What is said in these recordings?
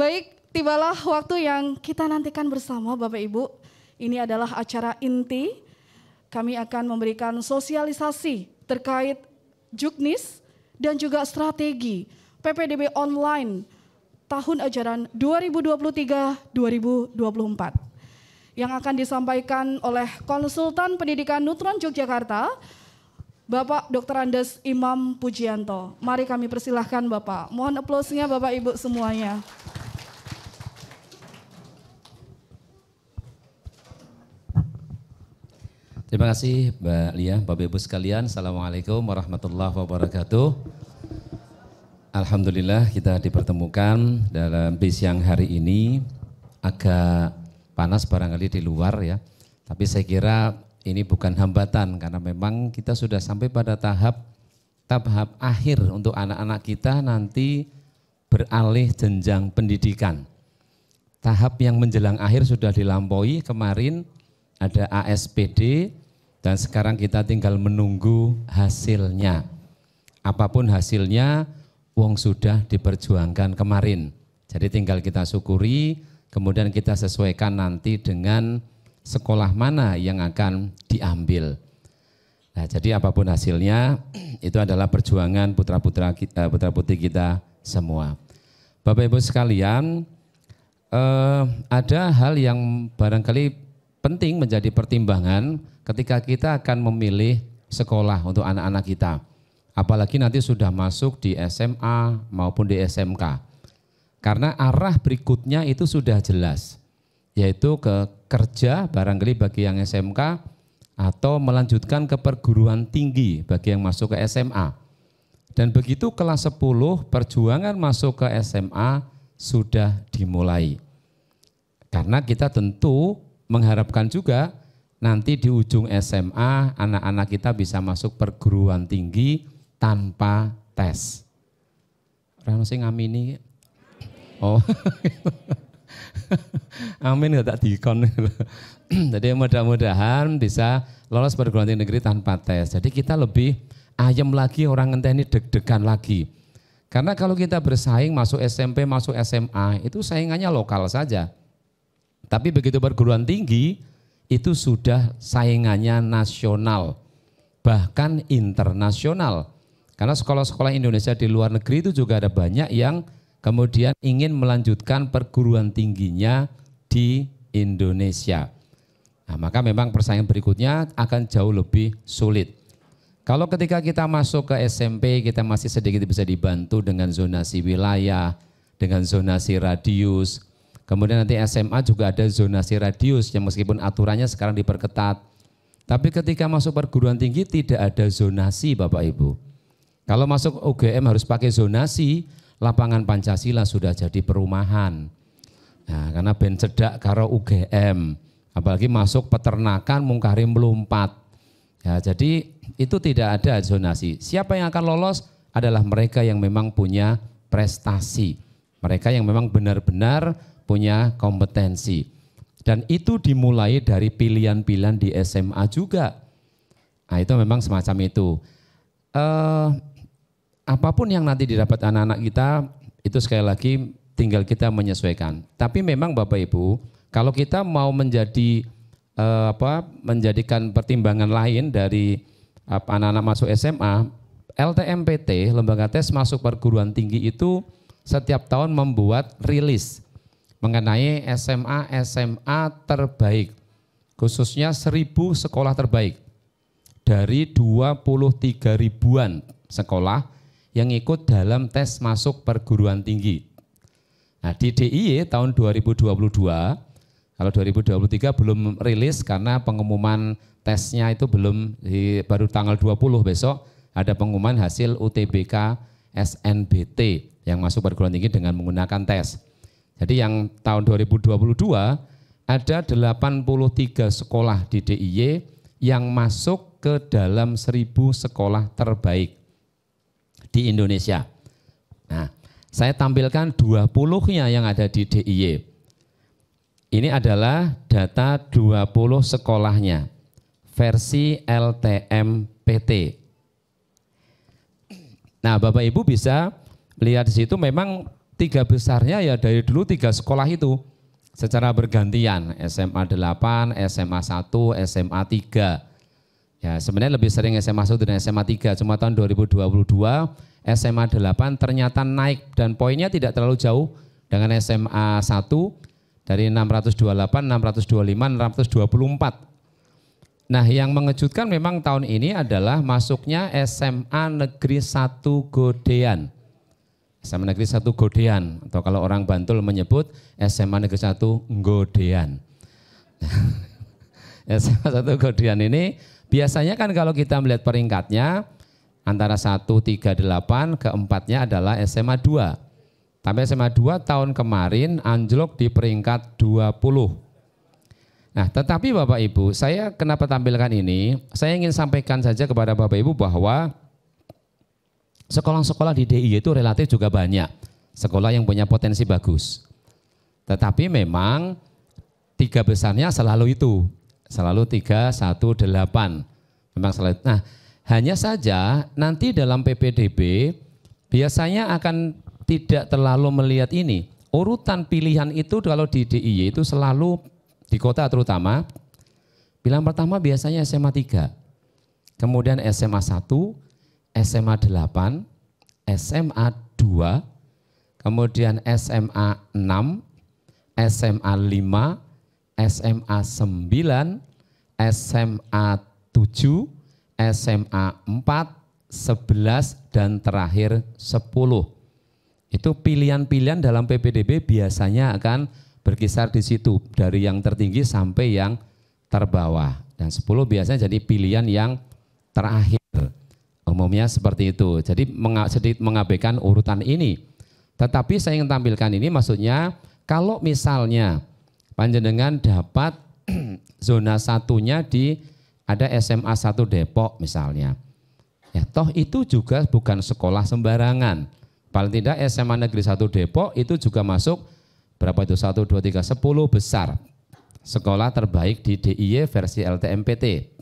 Baik, tibalah waktu yang kita nantikan bersama Bapak Ibu. Ini adalah acara inti. Kami akan memberikan sosialisasi terkait Juknis dan juga strategi PPDB online tahun ajaran 2023-2024 yang akan disampaikan oleh Konsultan Pendidikan Nutron Yogyakarta, Bapak Dr. Andes Imam Pujianto. Mari kami persilahkan Bapak. Mohon aplausnya Bapak Ibu semuanya. Terima kasih Mbak Lia, Bapak Ibu sekalian. Assalamualaikum warahmatullahi wabarakatuh. Alhamdulillah kita dipertemukan dalam siang hari ini. Agak panas barangkali di luar ya. Tapi saya kira ini bukan hambatan karena memang kita sudah sampai pada tahap akhir untuk anak-anak kita nanti beralih jenjang pendidikan. Tahap yang menjelang akhir sudah dilampaui, kemarin ada ASPD dan sekarang kita tinggal menunggu hasilnya. Apapun hasilnya, wong sudah diperjuangkan kemarin. Jadi tinggal kita syukuri, kemudian kita sesuaikan nanti dengan sekolah mana yang akan diambil. Nah, jadi apapun hasilnya, itu adalah perjuangan putra-putri kita semua. Bapak Ibu sekalian, ada hal yang barangkali penting menjadi pertimbangan ketika kita akan memilih sekolah untuk anak-anak kita. Apalagi nanti sudah masuk di SMA maupun di SMK. Karena arah berikutnya itu sudah jelas, yaitu ke kerja barangkali bagi yang SMK atau melanjutkan ke perguruan tinggi bagi yang masuk ke SMA. Dan begitu kelas 10 perjuangan masuk ke SMA sudah dimulai. Karena kita tentu mengharapkan juga nanti di ujung SMA anak-anak kita bisa masuk perguruan tinggi tanpa tes. Orang sing ngamini. Oh. Amin ya tak dikon. Jadi mudah-mudahan bisa lolos perguruan tinggi negeri tanpa tes. Jadi kita lebih ayem lagi, orang ngenteni deg-degan lagi. Karena kalau kita bersaing masuk SMP, masuk SMA, itu saingannya lokal saja. Tapi begitu perguruan tinggi, itu sudah saingannya nasional, bahkan internasional. Karena sekolah-sekolah Indonesia di luar negeri itu juga ada banyak yang kemudian ingin melanjutkan perguruan tingginya di Indonesia. Nah, maka memang persaingan berikutnya akan jauh lebih sulit. Kalau ketika kita masuk ke SMP, kita masih sedikit bisa dibantu dengan zonasi wilayah, dengan zonasi radius. Kemudian nanti SMA juga ada zonasi radius yang meskipun aturannya sekarang diperketat. Tapi ketika masuk perguruan tinggi tidak ada zonasi Bapak Ibu. Kalau masuk UGM harus pakai zonasi, lapangan Pancasila sudah jadi perumahan. Nah, karena ben cedak karo UGM, apalagi masuk peternakan mungkarim melompat. Ya, jadi itu tidak ada zonasi. Siapa yang akan lolos adalah mereka yang memang punya prestasi. Mereka yang memang benar-benar punya kompetensi. Dan itu dimulai dari pilihan-pilihan di SMA juga. Nah itu memang semacam itu. Apapun yang nanti didapat anak-anak kita, itu sekali lagi tinggal kita menyesuaikan. Tapi memang Bapak Ibu, kalau kita mau menjadikan pertimbangan lain dari anak-anak masuk SMA, LTMPT, Lembaga Tes Masuk Perguruan Tinggi itu setiap tahun membuat rilis mengenai SMA terbaik, khususnya 1.000 sekolah terbaik dari 23 ribuan sekolah yang ikut dalam tes masuk perguruan tinggi. Nah di DIY tahun 2022, kalau 2023 belum rilis karena pengumuman tesnya itu belum, baru tanggal 20 besok ada pengumuman hasil UTBK SNBT yang masuk perguruan tinggi dengan menggunakan tes. Jadi yang tahun 2022 ada 83 sekolah di DIY yang masuk ke dalam 1.000 sekolah terbaik di Indonesia. Nah, saya tampilkan 20-nya yang ada di DIY. Ini adalah data 20 sekolahnya, versi LTMPT. Nah, Bapak Ibu bisa lihat di situ memang 3 besarnya ya dari dulu 3 sekolah itu secara bergantian, SMA 8, SMA 1, SMA 3. Ya, sebenarnya lebih sering SMA 1 dan SMA 3, cuma tahun 2022 SMA 8 ternyata naik dan poinnya tidak terlalu jauh dengan SMA 1 dari 628, 625, 624. Nah, yang mengejutkan memang tahun ini adalah masuknya SMA Negeri 1 Godean. SMA Negeri 1 Godean, atau kalau orang Bantul menyebut SMA Negeri 1 Godean. SMA 1 Godean ini biasanya kan kalau kita melihat peringkatnya antara 138, keempatnya adalah SMA 2. Tapi SMA 2 tahun kemarin anjlok di peringkat 20. Nah, tetapi Bapak Ibu, saya kenapa tampilkan ini? Saya ingin sampaikan saja kepada Bapak Ibu bahwa sekolah-sekolah di DIY itu relatif juga banyak. Sekolah yang punya potensi bagus. Tetapi memang 3 besarnya selalu itu. Selalu 3, 1, 8. Memang selalu. Nah, hanya saja nanti dalam PPDB biasanya akan tidak terlalu melihat ini. Urutan pilihan itu kalau di DIY itu selalu di kota terutama, pilihan pertama biasanya SMA 3, kemudian SMA 1, SMA 8, SMA 2, kemudian SMA 6, SMA 5, SMA 9, SMA 7, SMA 4, 11, dan terakhir 10. Itu pilihan-pilihan dalam PPDB biasanya akan berkisar di situ dari yang tertinggi sampai yang terbawah, dan 10 biasanya jadi pilihan yang terakhir, umumnya seperti itu. Jadi sedikit mengabaikan urutan ini. Tetapi saya ingin tampilkan ini, maksudnya kalau misalnya panjenengan dapat zona satunya di ada SMA 1 Depok misalnya, ya toh itu juga bukan sekolah sembarangan. Paling tidak SMA Negeri 1 Depok itu juga masuk berapa itu? 1, 2, 3, 10 besar sekolah terbaik di DIY versi LTMPT.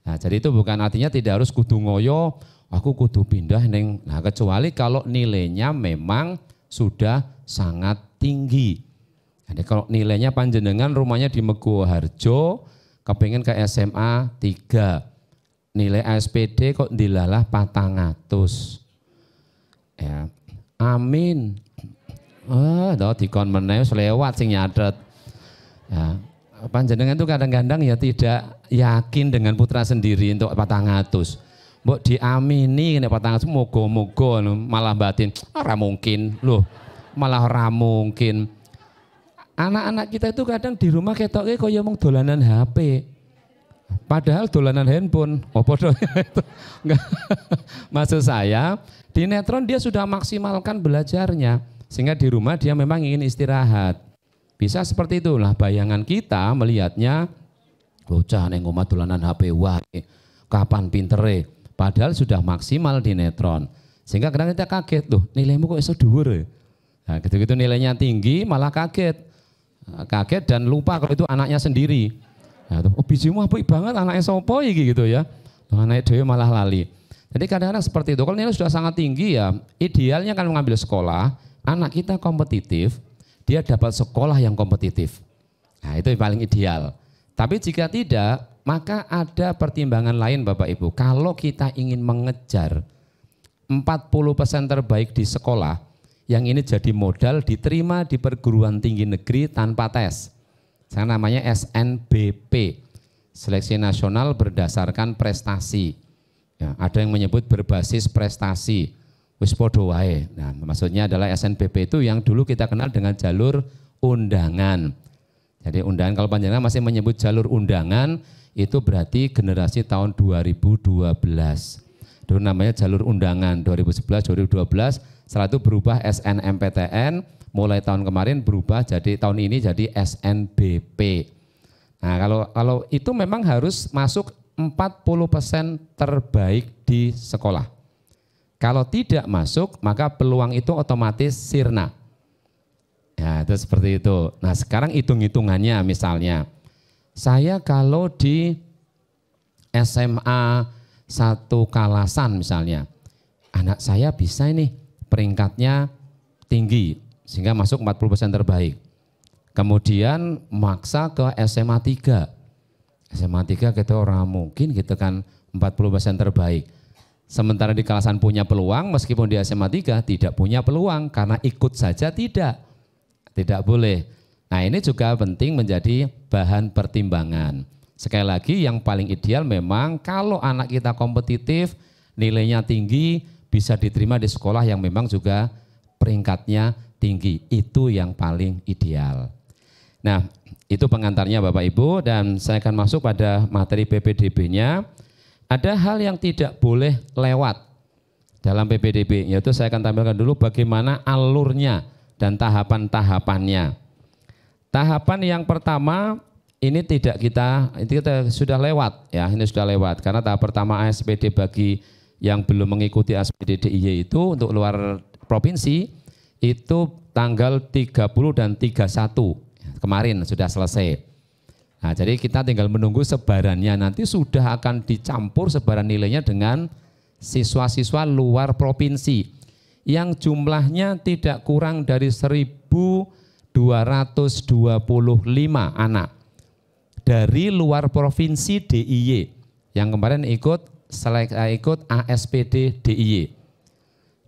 Nah, jadi itu bukan artinya tidak harus kudu ngoyo, aku kudu pindah neng. Nah, kecuali kalau nilainya memang sudah sangat tinggi. Jadi kalau nilainya panjenengan rumahnya di Megoharjo, kepengen ke SMA 3, nilai ASPD kok dilalah 400. Ya, amin. Dikon meneh selewat sing nyatet. Ya, panjenengan itu kadang-kadang ya tidak yakin dengan putra sendiri untuk 400. Mbok diamini nek 400 moga-moga malah batin ora mungkin loh. Malah ora mungkin. Anak-anak kita itu kadang di rumah ketoke kaya mung dolanan HP. Padahal dolanan handphone. Apa itu? Maksud saya, di netron dia sudah maksimalkan belajarnya. Sehingga di rumah dia memang ingin istirahat. Bisa seperti itulah bayangan kita melihatnya, bocah neng omah dolanan HP wae, kapan pintere, padahal sudah maksimal di netron. Sehingga kadang kita kaget, tuh nilaimu kok iso dhuwur. Nah, gitu-gitu nilainya tinggi malah kaget. Kaget dan lupa kalau itu anaknya sendiri. Nah, oh bijimu apik banget anaknya sapa iki gitu ya. Anak dhewe malah lali. Jadi kadang-kadang seperti itu. Kalau nilai sudah sangat tinggi ya, idealnya kan mengambil sekolah anak kita kompetitif, dia dapat sekolah yang kompetitif. Nah, itu yang paling ideal. Tapi jika tidak, maka ada pertimbangan lain Bapak Ibu. Kalau kita ingin mengejar 40% terbaik di sekolah, yang ini jadi modal diterima di perguruan tinggi negeri tanpa tes. Saya namanya SNBP, Seleksi Nasional Berdasarkan Prestasi. Ya, ada yang menyebut berbasis prestasi. Wis podo wae. Nah, maksudnya adalah SNBP itu yang dulu kita kenal dengan jalur undangan. Jadi undangan, kalau panjenengan masih menyebut jalur undangan, itu berarti generasi tahun 2012. Dulu namanya jalur undangan 2011, 2012, setelah itu berubah SNMPTN, mulai tahun kemarin berubah jadi tahun ini jadi SNBP. Nah, kalau itu memang harus masuk 40% terbaik di sekolah. Kalau tidak masuk, maka peluang itu otomatis sirna. Ya, itu seperti itu. Nah, sekarang hitung-hitungannya misalnya, saya kalau di SMA 1 Kalasan misalnya, anak saya bisa ini peringkatnya tinggi sehingga masuk 40% terbaik. Kemudian maksa ke SMA 3. SMA 3 kita orang mungkin gitu kan 40% terbaik. Sementara di Kalasan punya peluang, meskipun di SMA 3 tidak punya peluang karena ikut saja tidak boleh. Nah ini juga penting menjadi bahan pertimbangan. Sekali lagi yang paling ideal memang kalau anak kita kompetitif, nilainya tinggi, bisa diterima di sekolah yang memang juga peringkatnya tinggi. Itu yang paling ideal. Nah itu pengantarnya Bapak Ibu, dan saya akan masuk pada materi PPDB-nya. Ada hal yang tidak boleh lewat dalam PPDB, yaitu saya akan tampilkan dulu bagaimana alurnya dan tahapan-tahapannya. Tahapan yang pertama ini kita sudah lewat ya, ini sudah lewat karena tahap pertama ASPD bagi yang belum mengikuti ASPD DIY itu untuk luar provinsi itu tanggal 30 dan 31 kemarin sudah selesai. Nah, jadi kita tinggal menunggu sebarannya, nanti sudah akan dicampur sebaran nilainya dengan siswa-siswa luar provinsi yang jumlahnya tidak kurang dari 1.225 anak dari luar provinsi DIY yang kemarin ikut ASPD DIY.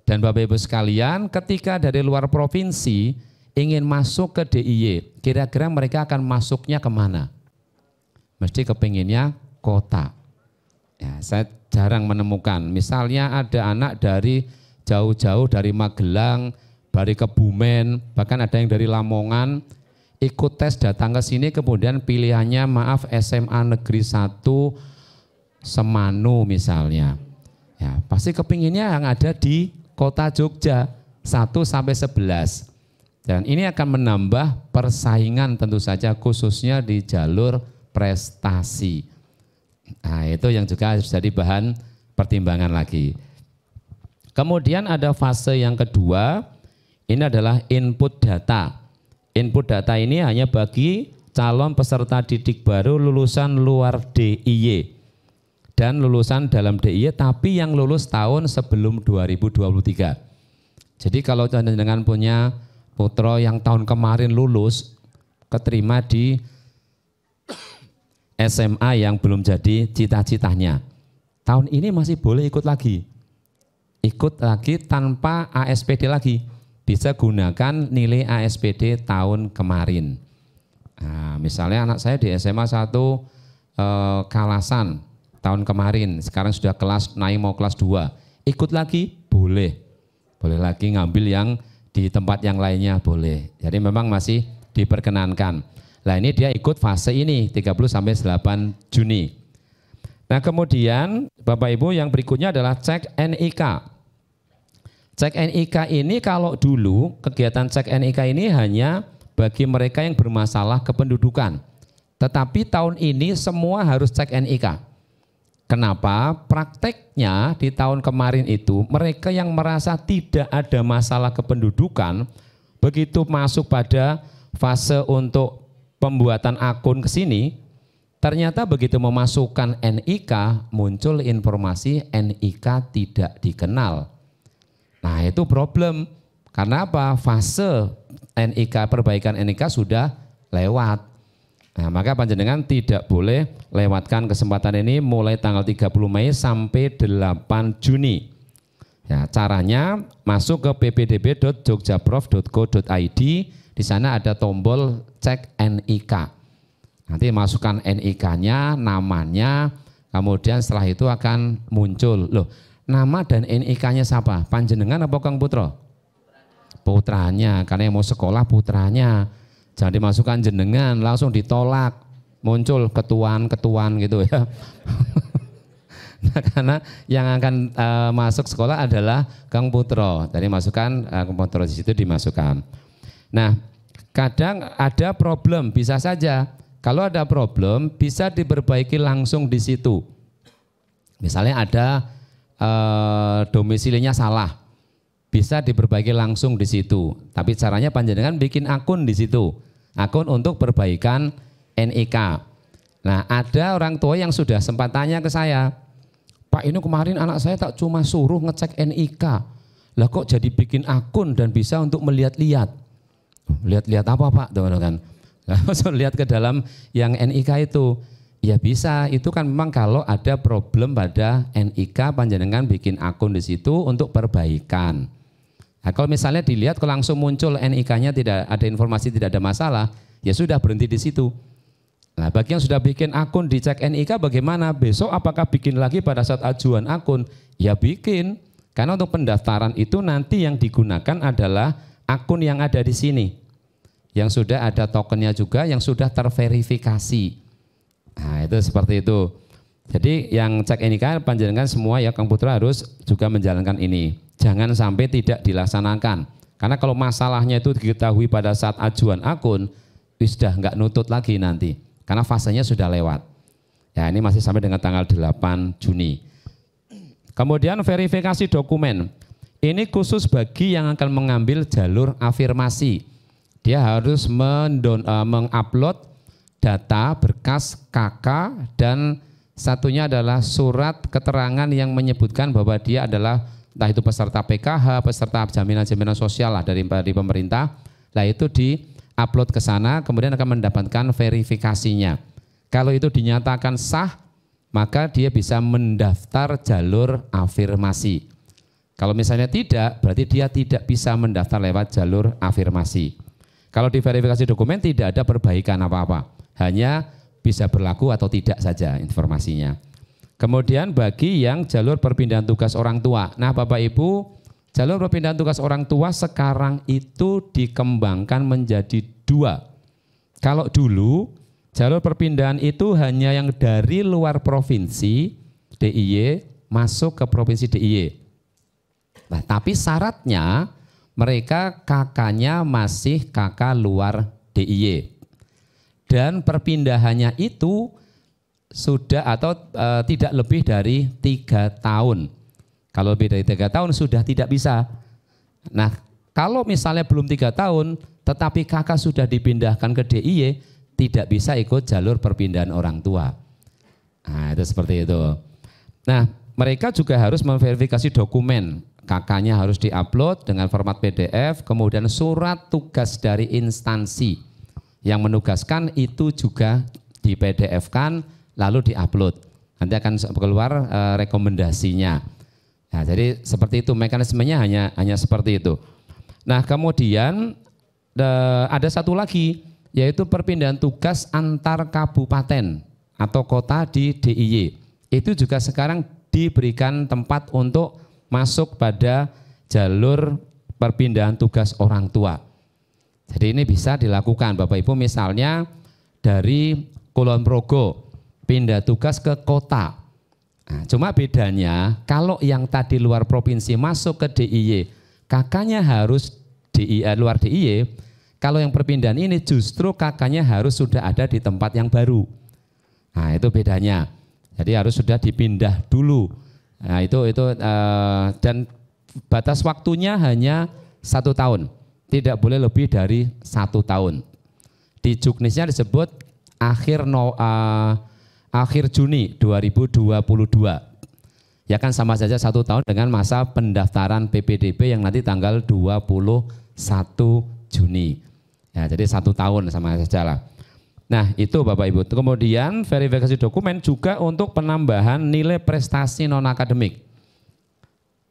Dan Bapak Ibu sekalian, ketika dari luar provinsi ingin masuk ke DIY, kira-kira mereka akan masuknya kemana? Mesti kepinginnya kota. Ya, saya jarang menemukan. Misalnya ada anak dari jauh-jauh dari Magelang, dari Kebumen, bahkan ada yang dari Lamongan, ikut tes datang ke sini kemudian pilihannya maaf SMA Negeri 1 Semanu misalnya. Ya, pasti kepinginnya yang ada di kota Jogja 1 sampai 11. Dan ini akan menambah persaingan tentu saja khususnya di jalur prestasi. Nah, itu yang juga harus jadi bahan pertimbangan lagi. Kemudian ada fase yang kedua, ini adalah input data. Input data ini hanya bagi calon peserta didik baru lulusan luar DIY dan lulusan dalam DIY tapi yang lulus tahun sebelum 2023. Jadi kalau dengan punya putra yang tahun kemarin lulus, keterima di SMA yang belum jadi cita-citanya, tahun ini masih boleh ikut lagi tanpa ASPD lagi, bisa gunakan nilai ASPD tahun kemarin. Nah, misalnya anak saya di SMA 1 Kalasan tahun kemarin, sekarang sudah mau kelas 2, ikut lagi boleh lagi ngambil yang di tempat yang lainnya boleh. Jadi memang masih diperkenankan. Nah ini dia ikut fase ini 30 sampai 8 Juni. Nah kemudian Bapak Ibu yang berikutnya adalah cek NIK. Cek NIK ini kalau dulu kegiatan cek NIK ini hanya bagi mereka yang bermasalah kependudukan. Tetapi tahun ini semua harus cek NIK. Kenapa? Prakteknya di tahun kemarin itu mereka yang merasa tidak ada masalah kependudukan begitu masuk pada fase untuk pembuatan akun ke sini, ternyata begitu memasukkan NIK muncul informasi NIK tidak dikenal. Nah itu problem. Karena apa? Fase NIK, perbaikan NIK sudah lewat. Nah maka panjenengan tidak boleh lewatkan kesempatan ini mulai tanggal 30 Mei sampai 8 Juni. Ya, caranya masuk ke ppdb.jogjaprof.go.id. Di sana ada tombol cek NIK. Nanti masukkan NIK-nya, namanya, kemudian setelah itu akan muncul. Loh, nama dan NIK-nya siapa? Panjenengan apa Kang Putra? Putranya, karena yang mau sekolah putranya. Jangan dimasukkan jenengan, langsung ditolak. Muncul ketuan gitu ya. Nah, karena yang akan masuk sekolah adalah Kang Putra. Jadi masukkan Kang Putra di situ dimasukkan. Nah, kadang ada problem, bisa saja. Kalau ada problem, bisa diperbaiki langsung di situ. Misalnya ada domisilinya salah, bisa diperbaiki langsung di situ. Tapi caranya panjenengan bikin akun di situ, akun untuk perbaikan NIK. Nah, ada orang tua yang sudah sempat tanya ke saya, Pak ini kemarin anak saya tak cuma suruh ngecek NIK, Lah kok jadi bikin akun dan bisa untuk melihat-lihat? Lihat-lihat apa Pak? Kan? Langsung lihat ke dalam yang NIK itu. Ya bisa, itu kan memang kalau ada problem pada NIK panjenengan bikin akun di situ untuk perbaikan. Nah, kalau misalnya dilihat kalau langsung muncul NIK-nya tidak ada informasi, tidak ada masalah, ya sudah berhenti di situ. Nah, bagi yang sudah bikin akun dicek NIK bagaimana? Besok apakah bikin lagi pada saat ajuan akun? Ya bikin. Karena untuk pendaftaran itu nanti yang digunakan adalah akun yang ada di sini. Yang sudah ada tokennya juga, yang sudah terverifikasi. Nah, itu seperti itu. Jadi yang cek NIK panjenengan semua ya Kang Putra harus juga menjalankan ini. Jangan sampai tidak dilaksanakan. Karena kalau masalahnya itu diketahui pada saat ajuan akun, sudah nggak nutut lagi nanti. Karena fasenya sudah lewat. Ya ini masih sampai dengan tanggal 8 Juni. Kemudian verifikasi dokumen. Ini khusus bagi yang akan mengambil jalur afirmasi. Dia harus mengupload data berkas KK dan satunya adalah surat keterangan yang menyebutkan bahwa dia adalah entah itu peserta PKH, peserta jaminan-jaminan sosial lah dari pemerintah. Nah itu di-upload ke sana, kemudian akan mendapatkan verifikasinya. Kalau itu dinyatakan sah, maka dia bisa mendaftar jalur afirmasi. Kalau misalnya tidak, berarti dia tidak bisa mendaftar lewat jalur afirmasi. Kalau di verifikasi dokumen tidak ada perbaikan apa-apa, hanya bisa berlaku atau tidak saja informasinya. Kemudian bagi yang jalur perpindahan tugas orang tua. Nah Bapak Ibu, jalur perpindahan tugas orang tua sekarang itu dikembangkan menjadi 2. Kalau dulu jalur perpindahan itu hanya yang dari luar provinsi DIY masuk ke provinsi DIY. Nah, tapi syaratnya mereka KK-nya masih KK luar DIY. Dan perpindahannya itu sudah atau tidak lebih dari 3 tahun. Kalau lebih dari 3 tahun sudah tidak bisa. Nah, kalau misalnya belum 3 tahun, tetapi kakak sudah dipindahkan ke DIY, tidak bisa ikut jalur perpindahan orang tua. Nah, itu seperti itu. Nah, mereka juga harus memverifikasi dokumen. KK-nya harus diupload dengan format PDF, kemudian surat tugas dari instansi yang menugaskan itu juga di PDF-kan, lalu diupload. Nanti akan keluar rekomendasinya. Nah, jadi seperti itu mekanismenya hanya seperti itu. Nah, kemudian ada satu lagi yaitu perpindahan tugas antar kabupaten atau kota di DIY. Itu juga sekarang diberikan tempat untuk masuk pada jalur perpindahan tugas orang tua. Jadi ini bisa dilakukan Bapak Ibu, misalnya dari Kulon Progo pindah tugas ke kota. Nah, cuma bedanya kalau yang tadi luar provinsi masuk ke DIY, kakaknya harus luar DIY. Kalau yang perpindahan ini justru kakaknya harus sudah ada di tempat yang baru. Nah, itu bedanya. Jadi harus sudah dipindah dulu. Nah, itu dan batas waktunya hanya 1 tahun. Tidak boleh lebih dari 1 tahun. Di Juknisnya disebut akhir Juni 2022. Ya kan sama saja 1 tahun dengan masa pendaftaran PPDB yang nanti tanggal 21 Juni. Ya, jadi 1 tahun sama saja lah. Nah itu Bapak Ibu. Kemudian verifikasi dokumen juga untuk penambahan nilai prestasi non-akademik.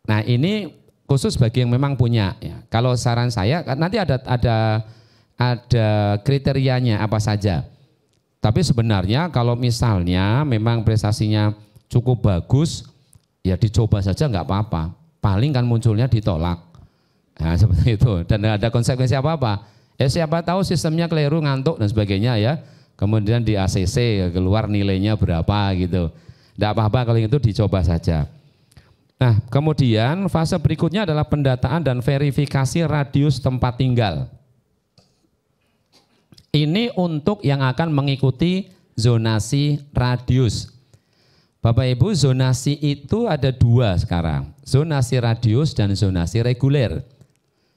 Nah ini khusus bagi yang memang punya. Ya. Kalau saran saya nanti ada kriterianya apa saja. Tapi sebenarnya kalau misalnya memang prestasinya cukup bagus, ya dicoba saja nggak apa-apa. Paling kan munculnya ditolak. Nah, seperti itu. Dan tidak ada konsekuensi apa-apa. Siapa tahu sistemnya keliru, ngantuk dan sebagainya ya. Kemudian di ACC keluar nilainya berapa gitu. Tidak apa-apa kalau itu dicoba saja. Nah, kemudian fase berikutnya adalah pendataan dan verifikasi radius tempat tinggal. Ini untuk yang akan mengikuti zonasi radius. Bapak Ibu, zonasi itu ada 2 sekarang. Zonasi radius dan zonasi reguler.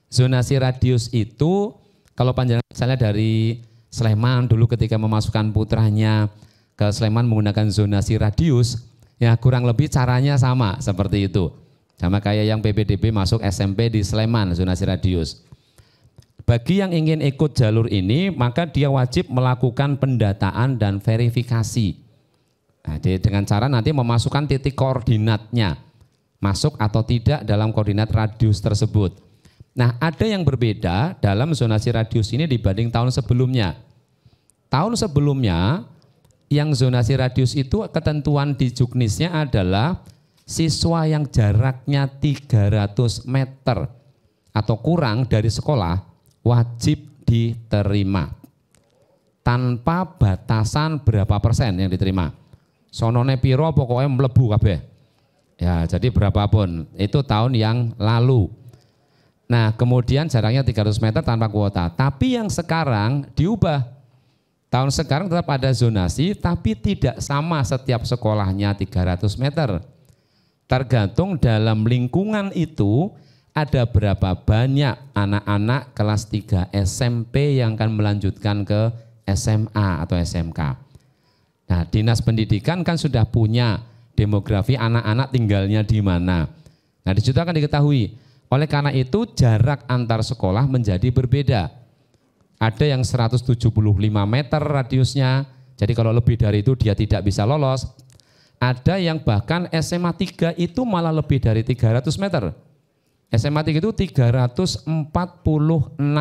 Zonasi radius itu kalau panjang misalnya dari Sleman dulu ketika memasukkan putranya ke Sleman menggunakan zonasi radius, ya kurang lebih caranya sama seperti itu. Sama kayak yang PPDB masuk SMP di Sleman, zonasi radius. Bagi yang ingin ikut jalur ini, maka dia wajib melakukan pendataan dan verifikasi. Nah, dengan cara nanti memasukkan titik koordinatnya, masuk atau tidak dalam koordinat radius tersebut. Nah, ada yang berbeda dalam zonasi radius ini dibanding tahun sebelumnya. Tahun sebelumnya, yang zonasi radius itu ketentuan di Juknisnya adalah siswa yang jaraknya 300 meter atau kurang dari sekolah wajib diterima. Tanpa batasan berapa persen yang diterima. Sonone piro pokoknya mlebu kabeh. Ya, jadi berapapun. Itu tahun yang lalu. Nah, kemudian jaraknya 300 meter tanpa kuota. Tapi yang sekarang diubah. Tahun sekarang tetap ada zonasi, tapi tidak sama setiap sekolahnya 300 meter. Tergantung dalam lingkungan itu ada berapa banyak anak-anak kelas 3 SMP yang akan melanjutkan ke SMA atau SMK. Nah, Dinas Pendidikan kan sudah punya demografi anak-anak tinggalnya di mana. Nah, di situ akan diketahui. Oleh karena itu jarak antar sekolah menjadi berbeda. Ada yang 175 meter radiusnya, jadi kalau lebih dari itu dia tidak bisa lolos. Ada yang bahkan SMA 3 itu malah lebih dari 300 meter. SMA 3 itu 346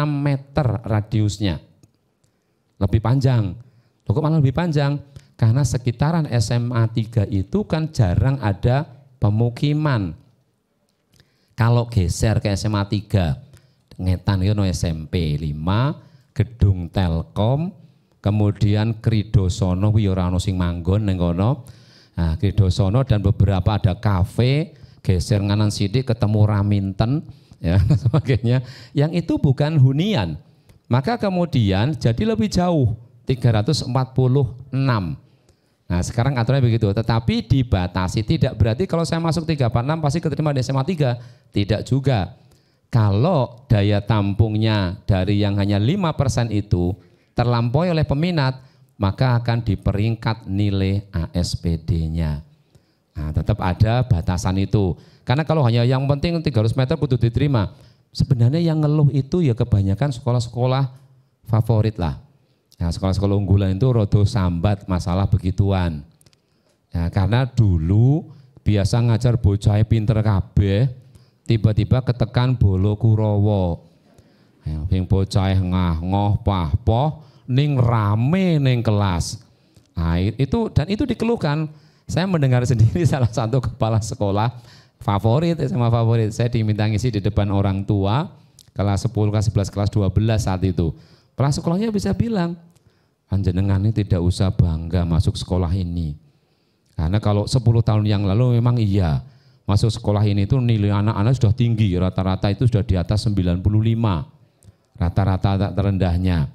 meter radiusnya. Lebih panjang. Loh, kok malah lebih panjang? Karena sekitaran SMA 3 itu kan jarang ada pemukiman. Kalau geser ke SMA 3, Ngetan itu SMP 5, Gedung Telkom, kemudian Kridosono kuwi ora ono sing manggon ning kono. Nah, Kridosono dan beberapa ada kafe, geser nganan sidik ketemu Raminten ya sebagainya. Yang itu bukan hunian. Maka kemudian jadi lebih jauh 346. Nah, sekarang aturannya begitu, tetapi dibatasi. Tidak berarti kalau saya masuk 346 pasti keterima di SMA 3. Tidak juga. Kalau daya tampungnya dari yang hanya 5% itu terlampaui oleh peminat, maka akan diperingkat nilai ASPD-nya. Nah, tetap ada batasan itu. Karena kalau hanya yang penting 300 meter kudu diterima. Sebenarnya yang ngeluh itu ya kebanyakan sekolah-sekolah favorit lah. Nah, sekolah-sekolah unggulan itu rodo sambat masalah begituan. Ya, karena dulu biasa ngajar bocah pinter kabeh, tiba-tiba ketekan bolo Kurowo. Yang bocah ngah-ngoh pah-poh ning rame ning kelas. Nah, itu dan itu dikeluhkan. Saya mendengar sendiri salah satu kepala sekolah favorit, sama favorit. Saya diminta ngisi di depan orang tua kelas 10, kelas 11, kelas 12 saat itu. Kepala sekolahnya bisa bilang, panjenengan ini tidak usah bangga masuk sekolah ini. Karena kalau 10 tahun yang lalu memang iya, masuk sekolah ini itu nilai anak-anak sudah tinggi, rata-rata itu sudah di atas 95, rata-rata terendahnya.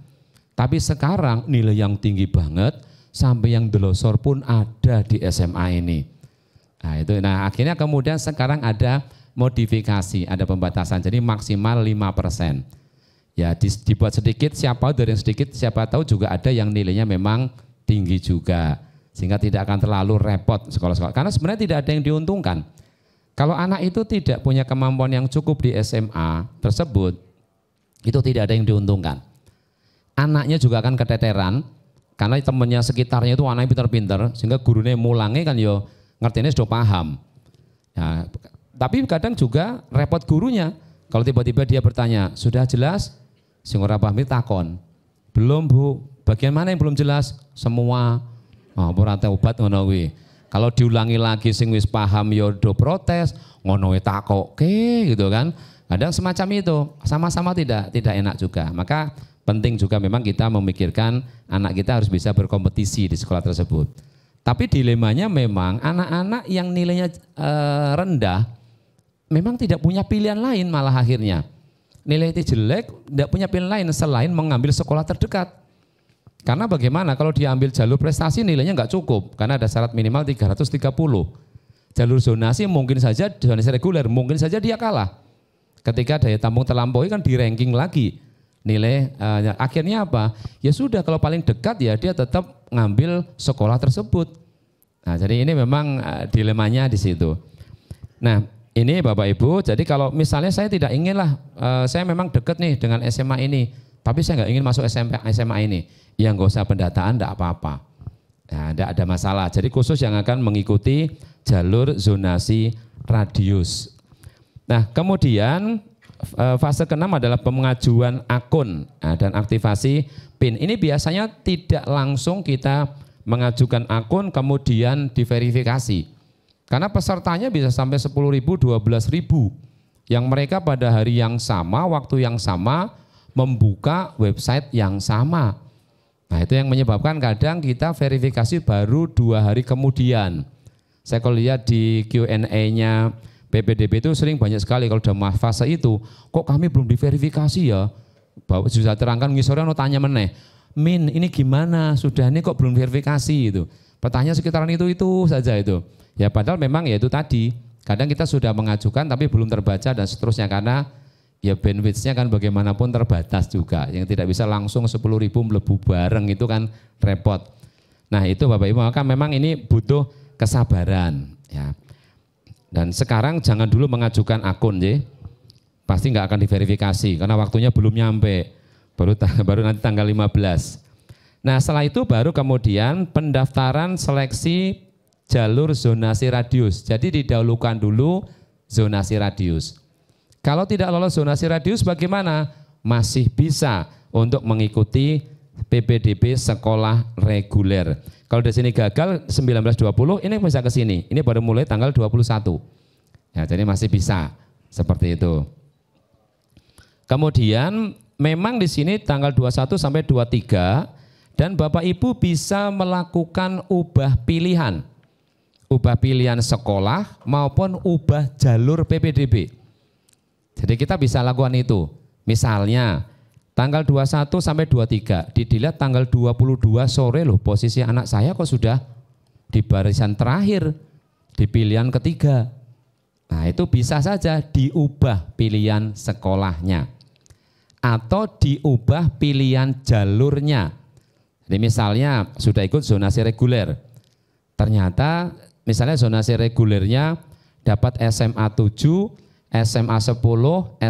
Tapi sekarang nilai yang tinggi banget, sampai yang delosor pun ada di SMA ini. Nah, itu, akhirnya kemudian sekarang ada modifikasi, ada pembatasan, jadi maksimal 5%. Ya dibuat sedikit, siapa dari yang sedikit, siapa tahu juga ada yang nilainya memang tinggi juga. Sehingga tidak akan terlalu repot sekolah-sekolah. Karena sebenarnya tidak ada yang diuntungkan. Kalau anak itu tidak punya kemampuan yang cukup di SMA tersebut, itu tidak ada yang diuntungkan. Anaknya juga akan keteteran, karena temannya sekitarnya itu anaknya pinter-pinter, sehingga gurunya mulangnya kan yo ngertinya sudah paham. Ya, tapi kadang juga repot gurunya. Kalau tiba-tiba dia bertanya, sudah jelas? Sing ora paham takon. Belum Bu, bagian mana yang belum jelas? Semua. Oh, ora obat ngono kuwi. Kalau diulangi lagi sing wis paham ya do protes, ngono takoke gitu kan. Kadang semacam itu, sama-sama tidak enak juga. Maka penting juga memang kita memikirkan anak kita harus bisa berkompetisi di sekolah tersebut. Tapi dilemanya memang anak-anak yang nilainya rendah memang tidak punya pilihan lain malah akhirnya. Nilai itu jelek, tidak punya pilihan lain selain mengambil sekolah terdekat. Karena bagaimana kalau dia ambil jalur prestasi nilainya nggak cukup, karena ada syarat minimal 330. Jalur zonasi mungkin saja, zonasi reguler mungkin saja dia kalah. Ketika daya tampung terlampaui kan di ranking lagi. Nilai akhirnya apa? Ya sudah, kalau paling dekat ya dia tetap ngambil sekolah tersebut. Nah, jadi ini memang dilemanya di situ. Nah, ini Bapak Ibu, jadi kalau misalnya saya tidak inginlah, saya memang dekat nih dengan SMA ini, tapi saya nggak ingin masuk SMA ini, ya nggak usah pendataan, enggak apa-apa. Nah, enggak ada masalah. Jadi khusus yang akan mengikuti jalur zonasi radius. Nah, kemudian fase ke-6 adalah pengajuan akun dan aktivasi PIN. Ini biasanya tidak langsung kita mengajukan akun kemudian diverifikasi. Karena pesertanya bisa sampai 10.000, 12.000 yang mereka pada hari yang sama, waktu yang sama, membuka website yang sama. Nah, itu yang menyebabkan kadang kita verifikasi baru 2 hari kemudian. Saya kalau lihat di Q&A-nya PPDB itu sering banyak sekali kalau udah fase itu, kok kami belum diverifikasi ya? Bahwa sudah terangkan ngisore no tanya meneh. Min, ini gimana? Sudah ini kok belum verifikasi itu. Pertanyaan sekitaran itu saja itu. Ya padahal memang ya itu tadi, kadang kita sudah mengajukan tapi belum terbaca dan seterusnya karena ya bandwidth-nya kan bagaimanapun terbatas juga. Yang tidak bisa langsung 10.000 melebu bareng itu kan repot. Nah itu Bapak Ibu, maka memang ini butuh kesabaran ya. Dan sekarang jangan dulu mengajukan akun ya. Pasti nggak akan diverifikasi karena waktunya belum nyampe. Baru nanti tanggal 15. Nah setelah itu baru kemudian pendaftaran seleksi jalur zonasi radius. Jadi didahulukan dulu zonasi radius. Kalau tidak lolos zonasi radius bagaimana? Masih bisa untuk mengikuti PPDB sekolah reguler. Kalau di sini gagal 1920, ini bisa ke sini. Ini baru mulai tanggal 21. Ya, jadi masih bisa seperti itu. Kemudian memang di sini tanggal 21 sampai 23 dan Bapak Ibu bisa melakukan ubah pilihan. Ubah pilihan sekolah maupun ubah jalur PPDB. Jadi kita bisa lakukan itu. Misalnya tanggal 21 sampai 23, dilihat tanggal 22 sore loh posisi anak saya kok sudah di barisan terakhir, di pilihan ketiga. Nah itu bisa saja diubah pilihan sekolahnya. Atau diubah pilihan jalurnya. Jadi misalnya sudah ikut zonasi reguler, ternyata misalnya zonasi regulernya dapat SMA 7, SMA 10,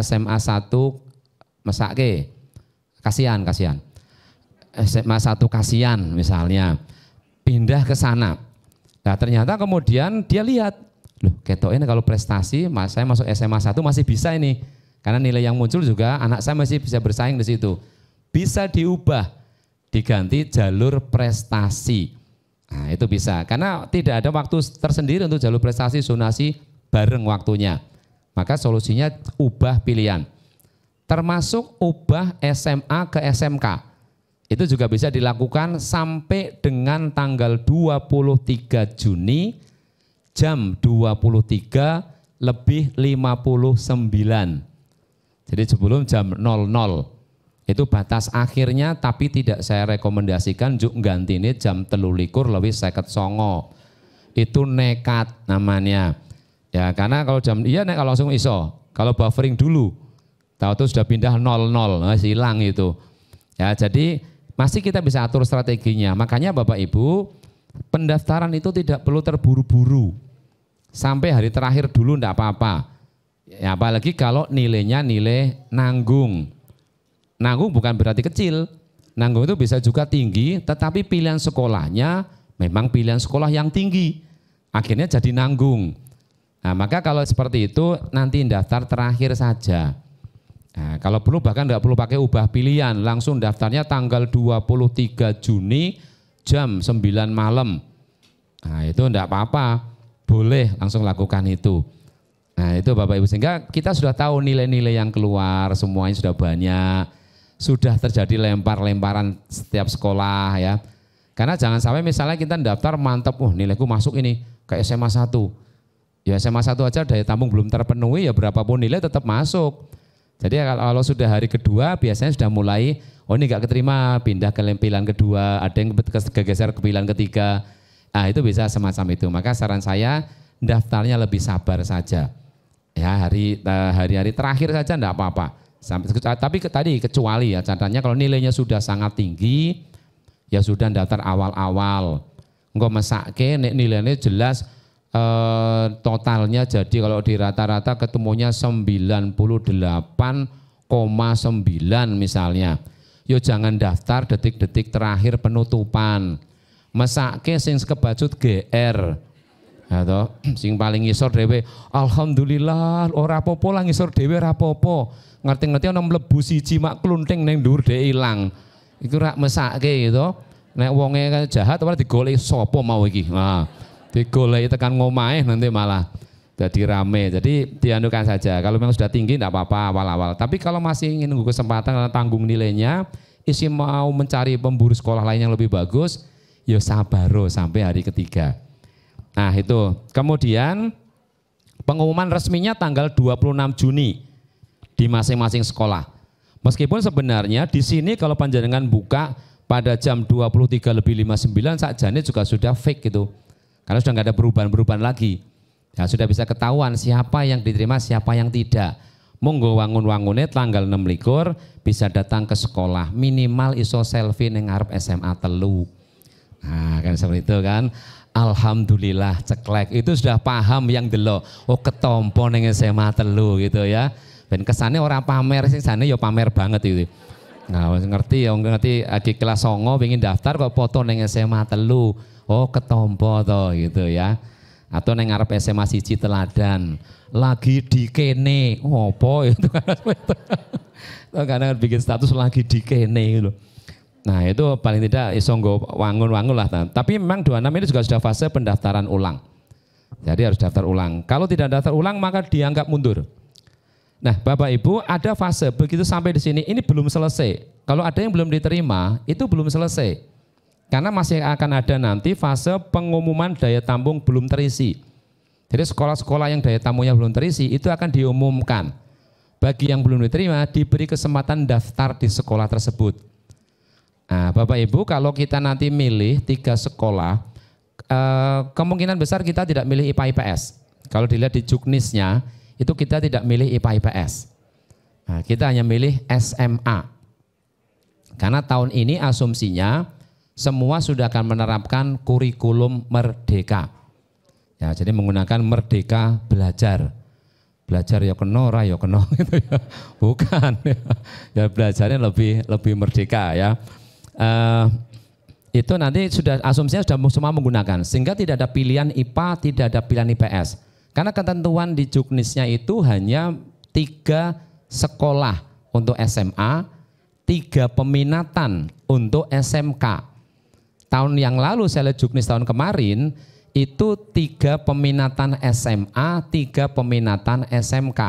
SMA 1 mesake. Kasihan. SMA 1 kasihan misalnya. Pindah ke sana. Nah, ternyata kemudian dia lihat, loh ketoknya kalau prestasi saya masuk SMA 1 masih bisa ini. Karena nilai yang muncul juga anak saya masih bisa bersaing di situ. Bisa diubah, diganti jalur prestasi. Nah, itu bisa, karena tidak ada waktu tersendiri untuk jalur prestasi zonasi bareng waktunya. Maka solusinya ubah pilihan. Termasuk ubah SMA ke SMK. Itu juga bisa dilakukan sampai dengan tanggal 23 Juni jam 23:59. Jadi sebelum jam 00. Itu batas akhirnya, tapi tidak saya rekomendasikan juk ganti ini jam 23:59. Itu nekat namanya. Ya karena kalau jam kalau langsung iso. Kalau buffering dulu, tahu-tahu sudah pindah 00, hilang itu. Ya jadi masih kita bisa atur strateginya. Makanya Bapak Ibu, pendaftaran itu tidak perlu terburu-buru. Sampai hari terakhir dulu enggak apa-apa. Ya apalagi kalau nilainya nilai nanggung. Nanggung bukan berarti kecil, nanggung itu bisa juga tinggi, tetapi pilihan sekolahnya memang pilihan sekolah yang tinggi, akhirnya jadi nanggung. Nah maka kalau seperti itu nanti daftar terakhir saja. Nah, kalau perlu bahkan tidak perlu pakai ubah pilihan, langsung daftarnya tanggal 23 Juni jam 9 malam. Nah itu tidak apa-apa, boleh langsung lakukan itu. Nah itu Bapak Ibu, sehingga kita sudah tahu nilai-nilai yang keluar, semuanya sudah banyak. Sudah terjadi lempar-lemparan setiap sekolah ya. Karena jangan sampai misalnya kita daftar mantap, nilaiku masuk ini ke SMA 1. Ya SMA 1 aja daya tampung belum terpenuhi ya berapapun nilai tetap masuk. Jadi kalau sudah hari kedua biasanya sudah mulai, ini enggak keterima, pindah ke pilihan kedua, ada yang kegeser ke pilihan ketiga. Nah itu bisa semacam itu. Maka saran saya daftarnya lebih sabar saja. Ya hari-hari terakhir saja enggak apa-apa. Tapi tadi kecuali ya catatannya kalau nilainya sudah sangat tinggi ya sudah daftar awal-awal. Engko mesake nek nilainya jelas totalnya jadi kalau di rata-rata ketemunya 98,9 misalnya. Yo jangan daftar detik-detik terakhir penutupan. Mesake sing kebacut GR. Atau sing paling ngisor dhewe, alhamdulillah ora apa-apa lah ngisor dhewe ora apa-apa. Ngerti-ngerti ana mlebu siji mak klunting ning dhuwur dhek ilang. Iku rak mesake gitu. Nek wonge jahat ora digoleki sapa mau iki. Nah, digoleki tekan ngomahe nanti malah jadi rame. Jadi dianukan saja. Kalau memang sudah tinggi tidak apa-apa awal-awal. Tapi kalau masih ingin nunggu kesempatan karena tanggung nilainya, isi mau mencari pemburu sekolah lain yang lebih bagus, ya sabaro sampai hari ketiga. Nah itu, kemudian pengumuman resminya tanggal 26 Juni di masing-masing sekolah. Meskipun sebenarnya di sini kalau panjenengan buka pada jam 23:59 sakjane juga sudah fake gitu. Karena sudah nggak ada perubahan-perubahan lagi. Ya, sudah bisa ketahuan siapa yang diterima, siapa yang tidak. Monggo wangun-wangune tanggal 26 bisa datang ke sekolah, minimal iso selfie ning ngarep SMA telu. Nah, kan seperti itu kan. Alhamdulillah ceklek itu sudah paham yang delok. Oh ketompo ning SMA telu gitu ya. Ben kesannya orang pamer sing jane ya pamer banget itu. Nah, ngerti ya, ngerti lagi kelas 9 pengen daftar kok foto ning SMA telu. Oh ketompo to gitu ya. Atau ning ngarep SMA 1 Teladan. Lagi di kene. Opo itu kan. Kadang bikin status lagi di kene gitu. Nah itu paling tidak iso nggo wangun-wangun lah. Tapi memang 26 ini juga sudah fase pendaftaran ulang. Jadi harus daftar ulang. Kalau tidak daftar ulang maka dianggap mundur. Nah Bapak Ibu ada fase begitu sampai di sini ini belum selesai. Kalau ada yang belum diterima itu belum selesai. Karena masih akan ada nanti fase pengumuman daya tampung belum terisi. Jadi sekolah-sekolah yang daya tampungnya belum terisi itu akan diumumkan. Bagi yang belum diterima diberi kesempatan daftar di sekolah tersebut. Nah, Bapak Ibu kalau kita nanti milih 3 sekolah, kemungkinan besar kita tidak milih IPA IPS. Kalau dilihat di juknisnya, itu kita tidak milih IPA IPS. Nah, kita hanya milih SMA. Karena tahun ini asumsinya semua sudah akan menerapkan kurikulum merdeka. Ya, jadi menggunakan merdeka belajar. Belajar ya kena, ora ya kena gitu ya. Bukan. Ya belajarnya lebih merdeka ya. Itu nanti sudah asumsinya sudah semua menggunakan sehingga tidak ada pilihan IPA, tidak ada pilihan IPS karena ketentuan di juknisnya itu hanya 3 sekolah untuk SMA, 3 peminatan untuk SMK. Tahun yang lalu saya lihat juknis tahun kemarin itu 3 peminatan SMA, 3 peminatan SMK.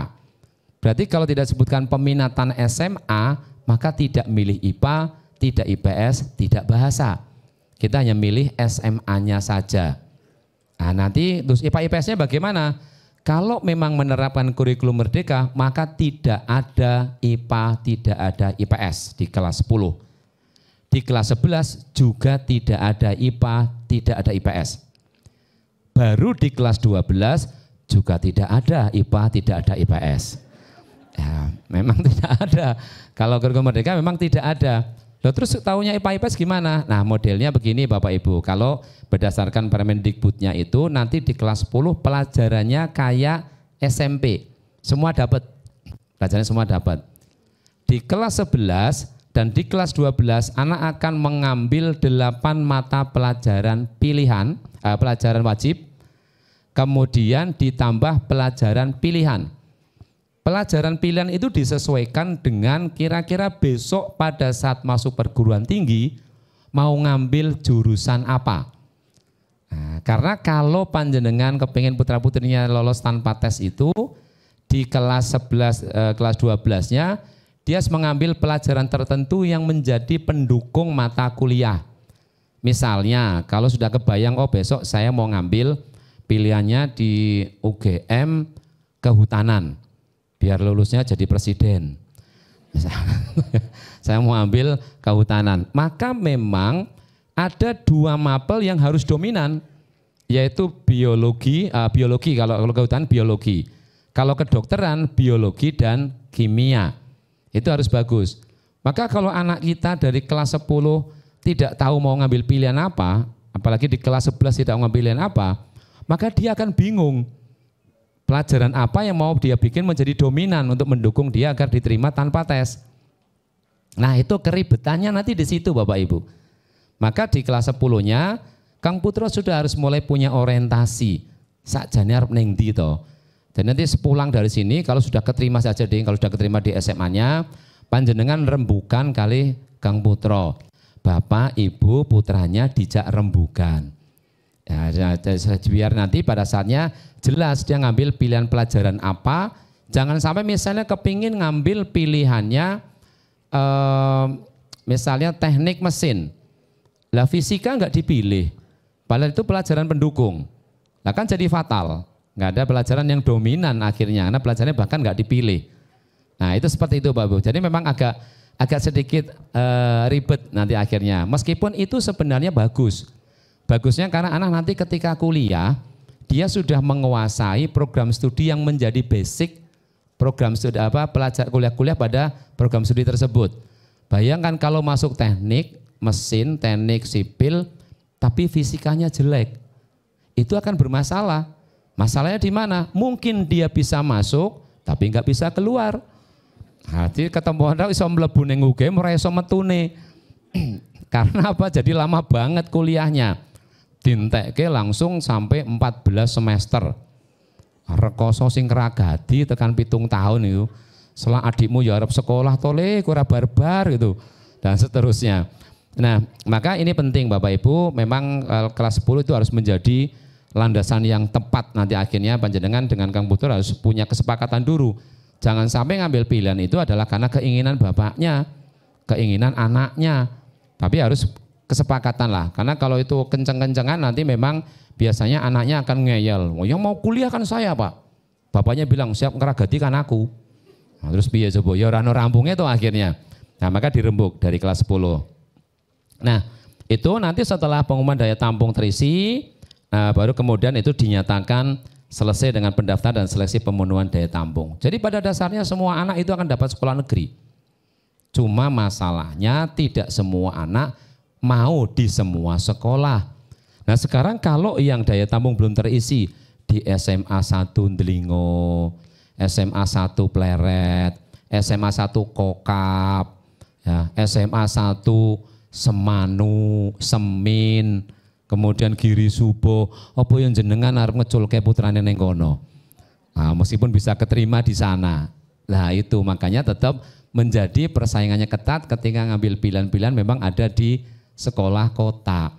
Berarti kalau tidak sebutkan peminatan SMA maka tidak milih IPA, tidak IPS, tidak bahasa. Kita hanya milih SMA-nya saja. Nah, nanti terus IPA IPS-nya bagaimana? Kalau memang menerapkan kurikulum merdeka, maka tidak ada IPA, tidak ada IPS di kelas 10. Di kelas 11 juga tidak ada IPA, tidak ada IPS. Baru di kelas 12 juga tidak ada IPA, tidak ada IPS. Ya, memang tidak ada. Kalau kurikulum merdeka memang tidak ada. Loh, terus tahunya IPA IPS gimana? Nah modelnya begini Bapak Ibu, kalau berdasarkan Permendikbudnya itu nanti di kelas 10 pelajarannya kayak SMP, semua dapat, pelajarannya semua dapat. Di kelas 11 dan di kelas 12 anak akan mengambil 8 mata pelajaran pilihan, pelajaran wajib, kemudian ditambah pelajaran pilihan. Pelajaran pilihan itu disesuaikan dengan kira-kira besok pada saat masuk perguruan tinggi mau ngambil jurusan apa. Nah, karena kalau panjenengan kepingin putra-putrinya lolos tanpa tes itu di kelas 11, kelas 12-nya dia harus mengambil pelajaran tertentu yang menjadi pendukung mata kuliah. Misalnya kalau sudah kebayang oh besok saya mau ngambil pilihannya di UGM kehutanan. Biar lulusnya jadi presiden. Saya mau ambil kehutanan. Maka memang ada 2 mapel yang harus dominan, yaitu biologi, kalau kehutanan biologi. Kalau kedokteran biologi dan kimia. Itu harus bagus. Maka kalau anak kita dari kelas 10 tidak tahu mau ngambil pilihan apa, apalagi di kelas 11 tidak mau ngambil pilihan apa, maka dia akan bingung. Pelajaran apa yang mau dia bikin menjadi dominan untuk mendukung dia agar diterima tanpa tes. Nah itu keribetannya nanti di situ Bapak Ibu. Maka di kelas 10-nya Kang Putra sudah harus mulai punya orientasi. Sakjane arep ning ndi to. Dan nanti sepulang dari sini kalau sudah keterima saja deh, kalau sudah keterima di SMA-nya, panjenengan rembukan kali Kang Putra. Bapak Ibu putranya dijak rembukan. Ya, biar nanti pada saatnya jelas dia ngambil pilihan pelajaran apa. Jangan sampai misalnya kepingin ngambil pilihannya misalnya teknik mesin. Lah fisika nggak dipilih. Padahal itu pelajaran pendukung. Lah kan jadi fatal. Nggak ada pelajaran yang dominan akhirnya. Karena pelajarannya bahkan nggak dipilih. Nah itu seperti itu Pak Bu. Jadi memang agak sedikit ribet nanti akhirnya. Meskipun itu sebenarnya bagus. Bagusnya karena anak nanti ketika kuliah, dia sudah menguasai program studi yang menjadi basic program studi pelajar kuliah pada program studi tersebut. Bayangkan kalau masuk teknik, mesin, teknik sipil, tapi fisikanya jelek. Itu akan bermasalah. Masalahnya di mana? Mungkin dia bisa masuk, tapi nggak bisa keluar. Hati ketemu orang iso mlebu ning UGM ora iso metune. Karena apa? Jadi lama banget kuliahnya. Dintekke langsung sampai 14 semester. Rekoso sing keragadi tekan 7 tahun itu. Setelah adikmu ya arep sekolah tole ora barbar gitu. Dan seterusnya. Nah, maka ini penting Bapak Ibu, memang kelas 10 itu harus menjadi landasan yang tepat nanti akhirnya panjenengan dengan Kang Putra harus punya kesepakatan dulu. Jangan sampai ngambil pilihan itu adalah karena keinginan bapaknya, keinginan anaknya. Tapi harus kesepakatan lah, karena kalau itu kenceng-kencengan nanti memang biasanya anaknya akan ngeyel. Oh, yang mau kuliah kan saya Pak. Bapaknya bilang siap ngeragati kan aku. Nah, terus piye coba? Ya ora rampungnya tuh akhirnya. Nah maka dirembuk dari kelas 10. Nah itu nanti setelah pengumuman daya tampung terisi, baru kemudian itu dinyatakan selesai dengan pendaftaran dan seleksi pemenuhan daya tampung. Jadi pada dasarnya semua anak itu akan dapat sekolah negeri. Cuma masalahnya tidak semua anak mau di semua sekolah. Nah sekarang kalau yang daya tampung belum terisi di SMA 1 Delingo, SMA 1 Pleret, SMA 1 Kokap, ya, SMA 1 Semanu, Semin, kemudian Giri Subo, apa yang jenengan arep ngeculke putrane ning kono. Nah, meskipun bisa keterima di sana. Nah itu makanya tetap menjadi persaingannya ketat ketika ngambil pilihan-pilihan memang ada di sekolah kota.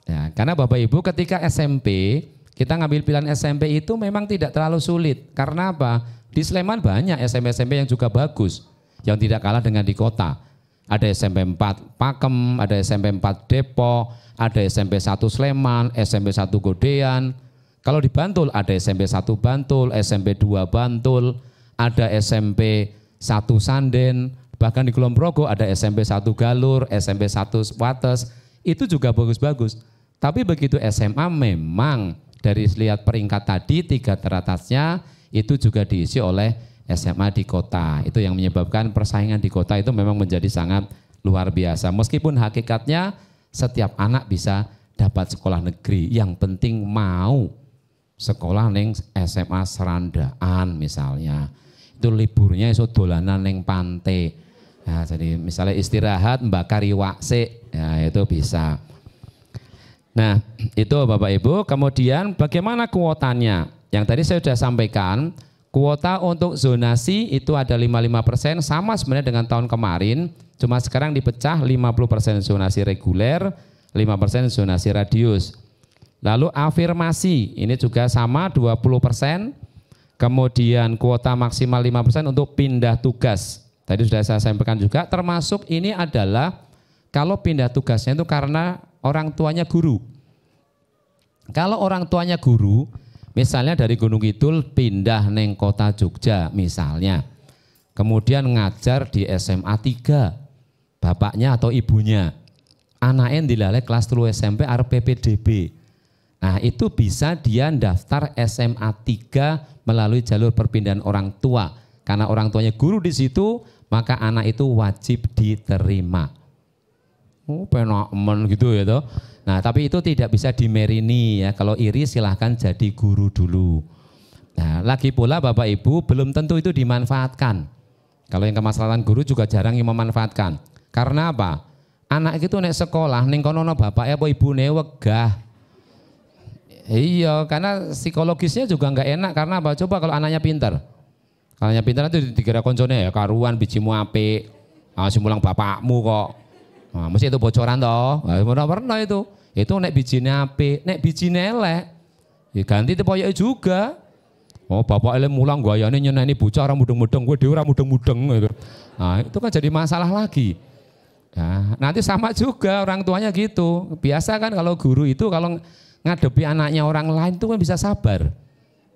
Ya, karena Bapak Ibu ketika SMP, kita ngambil pilihan SMP itu memang tidak terlalu sulit. Karena apa? Di Sleman banyak SMP-SMP yang juga bagus, yang tidak kalah dengan di kota. Ada SMP 4 Pakem, ada SMP 4 Depok, ada SMP 1 Sleman, SMP 1 Godean. Kalau di Bantul ada SMP 1 Bantul, SMP 2 Bantul, ada SMP 1 Sanden, bahkan di Kulon Progo ada SMP 1 Galur, SMP 1 Wates, itu juga bagus-bagus. Tapi begitu SMA memang dari lihat peringkat tadi 3 teratasnya itu juga diisi oleh SMA di kota. Itu yang menyebabkan persaingan di kota itu memang menjadi sangat luar biasa. Meskipun hakikatnya setiap anak bisa dapat sekolah negeri, yang penting mau sekolah neng SMA Serandaan misalnya. Itu liburnya iso dolanan neng pantai. Ya, jadi misalnya istirahat mbakar iwak sik, ya itu bisa. Nah itu Bapak Ibu, kemudian bagaimana kuotanya? Yang tadi saya sudah sampaikan, kuota untuk zonasi itu ada 55%, sama sebenarnya dengan tahun kemarin, cuma sekarang dipecah 50% zonasi reguler, 5% zonasi radius. Lalu afirmasi, ini juga sama 20%, kemudian kuota maksimal 5% untuk pindah tugas. Tadi sudah saya sampaikan juga, termasuk ini adalah kalau pindah tugasnya itu karena orang tuanya guru. Kalau orang tuanya guru, misalnya dari Gunung Kidul pindah neng kota Jogja misalnya, kemudian ngajar di SMA 3, bapaknya atau ibunya, anaknya dilalek kelas 3 SMP arep PPDB. Nah itu bisa dia daftar SMA 3 melalui jalur perpindahan orang tua. Karena orang tuanya guru di situ, maka anak itu wajib diterima. Oh, penak men gitu ya toh. Nah, tapi itu tidak bisa dimerini ya. Kalau iri silahkan jadi guru dulu. Nah, lagi pula Bapak Ibu belum tentu itu dimanfaatkan. Kalau yang kemaslahatan guru juga jarang yang memanfaatkan. Karena apa? Anak itu naik sekolah, ning kono bapaknya apa ibune wegah. Iya, karena psikologisnya juga nggak enak. Karena apa? Coba kalau anaknya pintar. Kalau anaknya pintar itu dikira koncone ya karuan bijimu apik. Ah, simulang bapakmu kok. Nah, mesti itu bocoran toh. Nah, pernah itu. Itu nek bijine apik, nek bijine elek. Ya ganti tepoyoke juga. Oh, bapak ele mulang gayane nyeneni bocah ora mudeng-mudeng, kowe dhewe ora mudeng-mudeng gitu. Nah, itu kan jadi masalah lagi. Nah, nanti sama juga orang tuanya gitu. Biasa kan kalau guru itu kalau ngadepi anaknya orang lain itu kan bisa sabar.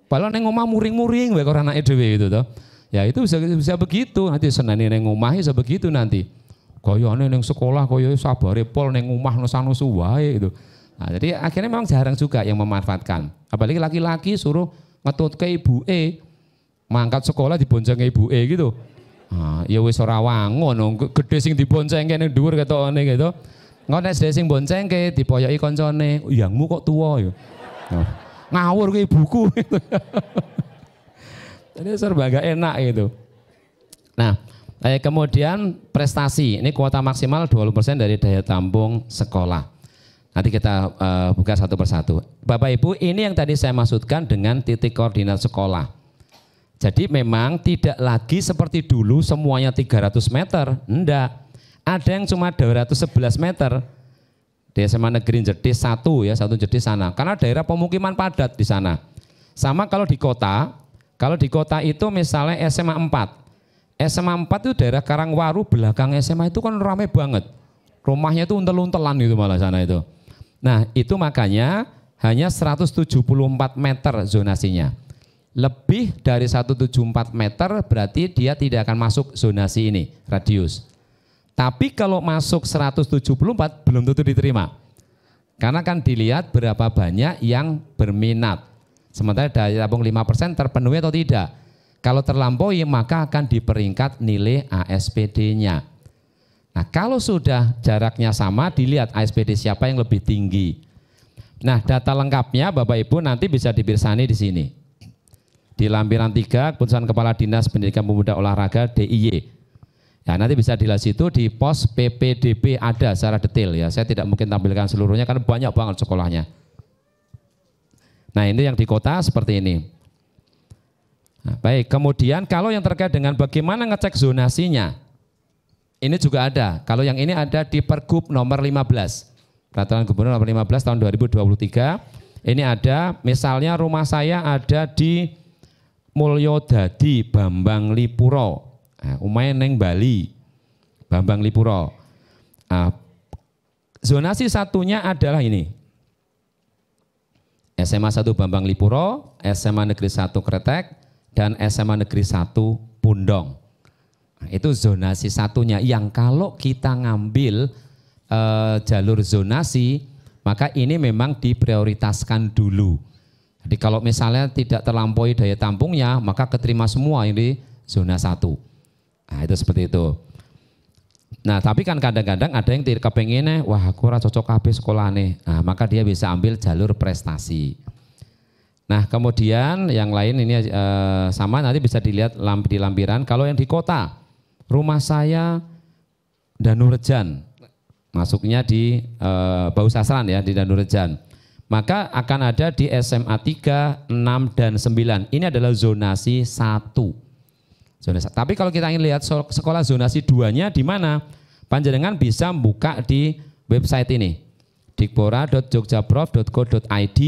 Padahal neng omah muring-muring wae karo anake dhewe gitu toh. Ya itu bisa begitu. Nanti senene neng omah bisa begitu nanti. Gayane neng sekolah kaya sabare pol neng omah nusa-nusu wae gitu. Nah, jadi akhirnya memang jarang juga yang memanfaatkan. Apalagi laki-laki suruh ngetutke ibuke, mangkat sekolah dibonceng ibuke gitu. Ah, ya wis ora wangun, gedhe sing diboncengke ning dhuwur ketokane gitu. Engko nek sing boncengke dipoyoki koncone, "Yangmu kok tuwa ya." Oh, ngawur ke ibuku gitu. Jadi serba gak enak gitu. Nah, kemudian prestasi, ini kuota maksimal 20% dari daya tampung sekolah. Nanti kita buka satu persatu. Bapak Ibu, ini yang tadi saya maksudkan dengan titik koordinat sekolah. Jadi memang tidak lagi seperti dulu semuanya 300 meter. Enggak. Ada yang cuma 211 meter. Di SMA Negeri Jedis 1 ya, satu Jedis sana. Karena daerah pemukiman padat di sana. Sama kalau di kota itu misalnya SMA 4. SMA 4 itu daerah Karangwaru, belakang SMA itu kan ramai banget. Rumahnya itu untel-untelan gitu malah sana itu. Nah itu makanya hanya 174 meter zonasinya. Lebih dari 174 meter berarti dia tidak akan masuk zonasi ini, radius. Tapi kalau masuk 174 belum tentu diterima. Karena kan dilihat berapa banyak yang berminat. Sementara daya tampung 5% terpenuhi atau tidak. Kalau terlampaui maka akan diperingkat nilai ASPD-nya. Nah kalau sudah jaraknya sama dilihat ASPD siapa yang lebih tinggi. Nah data lengkapnya Bapak Ibu nanti bisa dipirsani di sini. Di lampiran 3 keputusan Kepala Dinas Pendidikan Pemuda Olahraga DIY. Ya, nanti bisa dilihat situ di pos PPDB ada secara detail ya. Saya tidak mungkin tampilkan seluruhnya karena banyak banget sekolahnya. Nah ini yang di kota seperti ini. Nah, baik, kemudian kalau yang terkait dengan bagaimana ngecek zonasinya. Ini juga ada, kalau yang ini ada di Pergub nomor 15, Peraturan Gubernur nomor 15 tahun 2023, ini ada, misalnya rumah saya ada di Mulyodadi, Bambang Lipuro, nah, umumnya neng Bali, Bambang Lipuro. Nah, zonasi satunya adalah ini, SMA 1 Bambang Lipuro, SMA Negeri 1 Kretek, dan SMA Negeri 1 Pundong. Itu zonasi satunya yang kalau kita ngambil jalur zonasi maka ini memang diprioritaskan dulu. Jadi kalau misalnya tidak terlampaui daya tampungnya maka keterima semua ini zona 1. Nah itu seperti itu. Nah tapi kan kadang-kadang ada yang tidak kepengennya, wah aku ora cocok habis sekolah nih. Nah maka dia bisa ambil jalur prestasi. Nah kemudian yang lain ini sama nanti bisa dilihat di lampiran. Kalau yang di kota, rumah saya Danurejan, masuknya di Bau Sasran ya, di Danurejan. Maka akan ada di SMA 3, 6, dan 9. Ini adalah zonasi 1. Tapi kalau kita ingin lihat sekolah zonasi 2-nya di mana? Panjenengan bisa buka di website ini, dikpora.jogjaprof.go.id.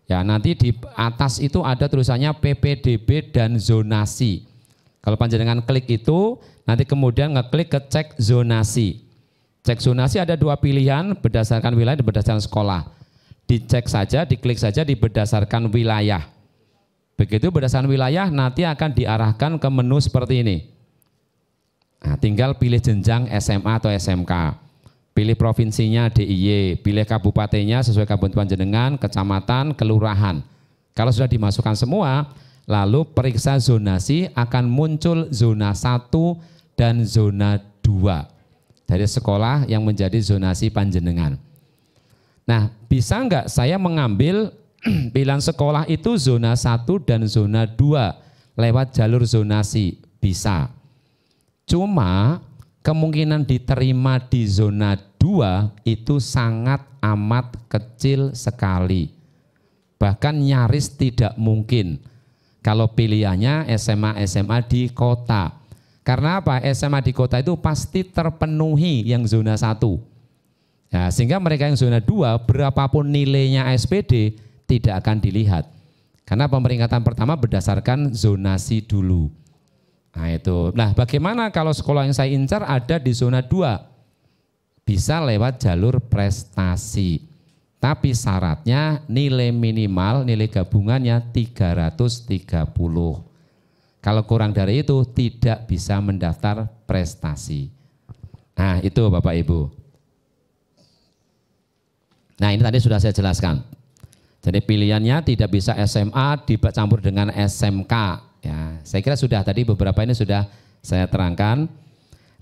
Ya, nanti di atas itu ada tulisannya PPDB dan zonasi. Kalau panjenengan klik itu, nanti kemudian ngeklik ke cek zonasi. Cek zonasi ada 2 pilihan, berdasarkan wilayah dan berdasarkan sekolah. Dicek saja, diklik saja di berdasarkan wilayah. Begitu berdasarkan wilayah nanti akan diarahkan ke menu seperti ini. Nah, tinggal pilih jenjang SMA atau SMK. Pilih provinsinya DIY, pilih kabupatennya sesuai kabupaten panjenengan, kecamatan, kelurahan. Kalau sudah dimasukkan semua, lalu periksa zonasi akan muncul zona 1 dan zona 2. dari sekolah yang menjadi zonasi panjenengan. Nah, bisa enggak saya mengambil pilihan sekolah itu zona 1 dan zona 2 lewat jalur zonasi? Bisa. Cuma kemungkinan diterima di zona 2 itu sangat amat kecil sekali. Bahkan nyaris tidak mungkin kalau pilihannya SMA di kota. Karena apa? SMA di kota itu pasti terpenuhi yang zona 1. Ya, sehingga mereka yang zona 2 berapapun nilainya SPD tidak akan dilihat. Karena pemeringkatan pertama berdasarkan zonasi dulu. Nah itu. Nah, bagaimana kalau sekolah yang saya incar ada di zona 2? Bisa lewat jalur prestasi. Tapi syaratnya nilai minimal, nilai gabungannya 330. Kalau kurang dari itu tidak bisa mendaftar prestasi. Nah itu Bapak Ibu. Nah ini tadi sudah saya jelaskan. Jadi pilihannya tidak bisa SMA dicampur dengan SMK. Ya, saya kira sudah tadi beberapa ini sudah saya terangkan.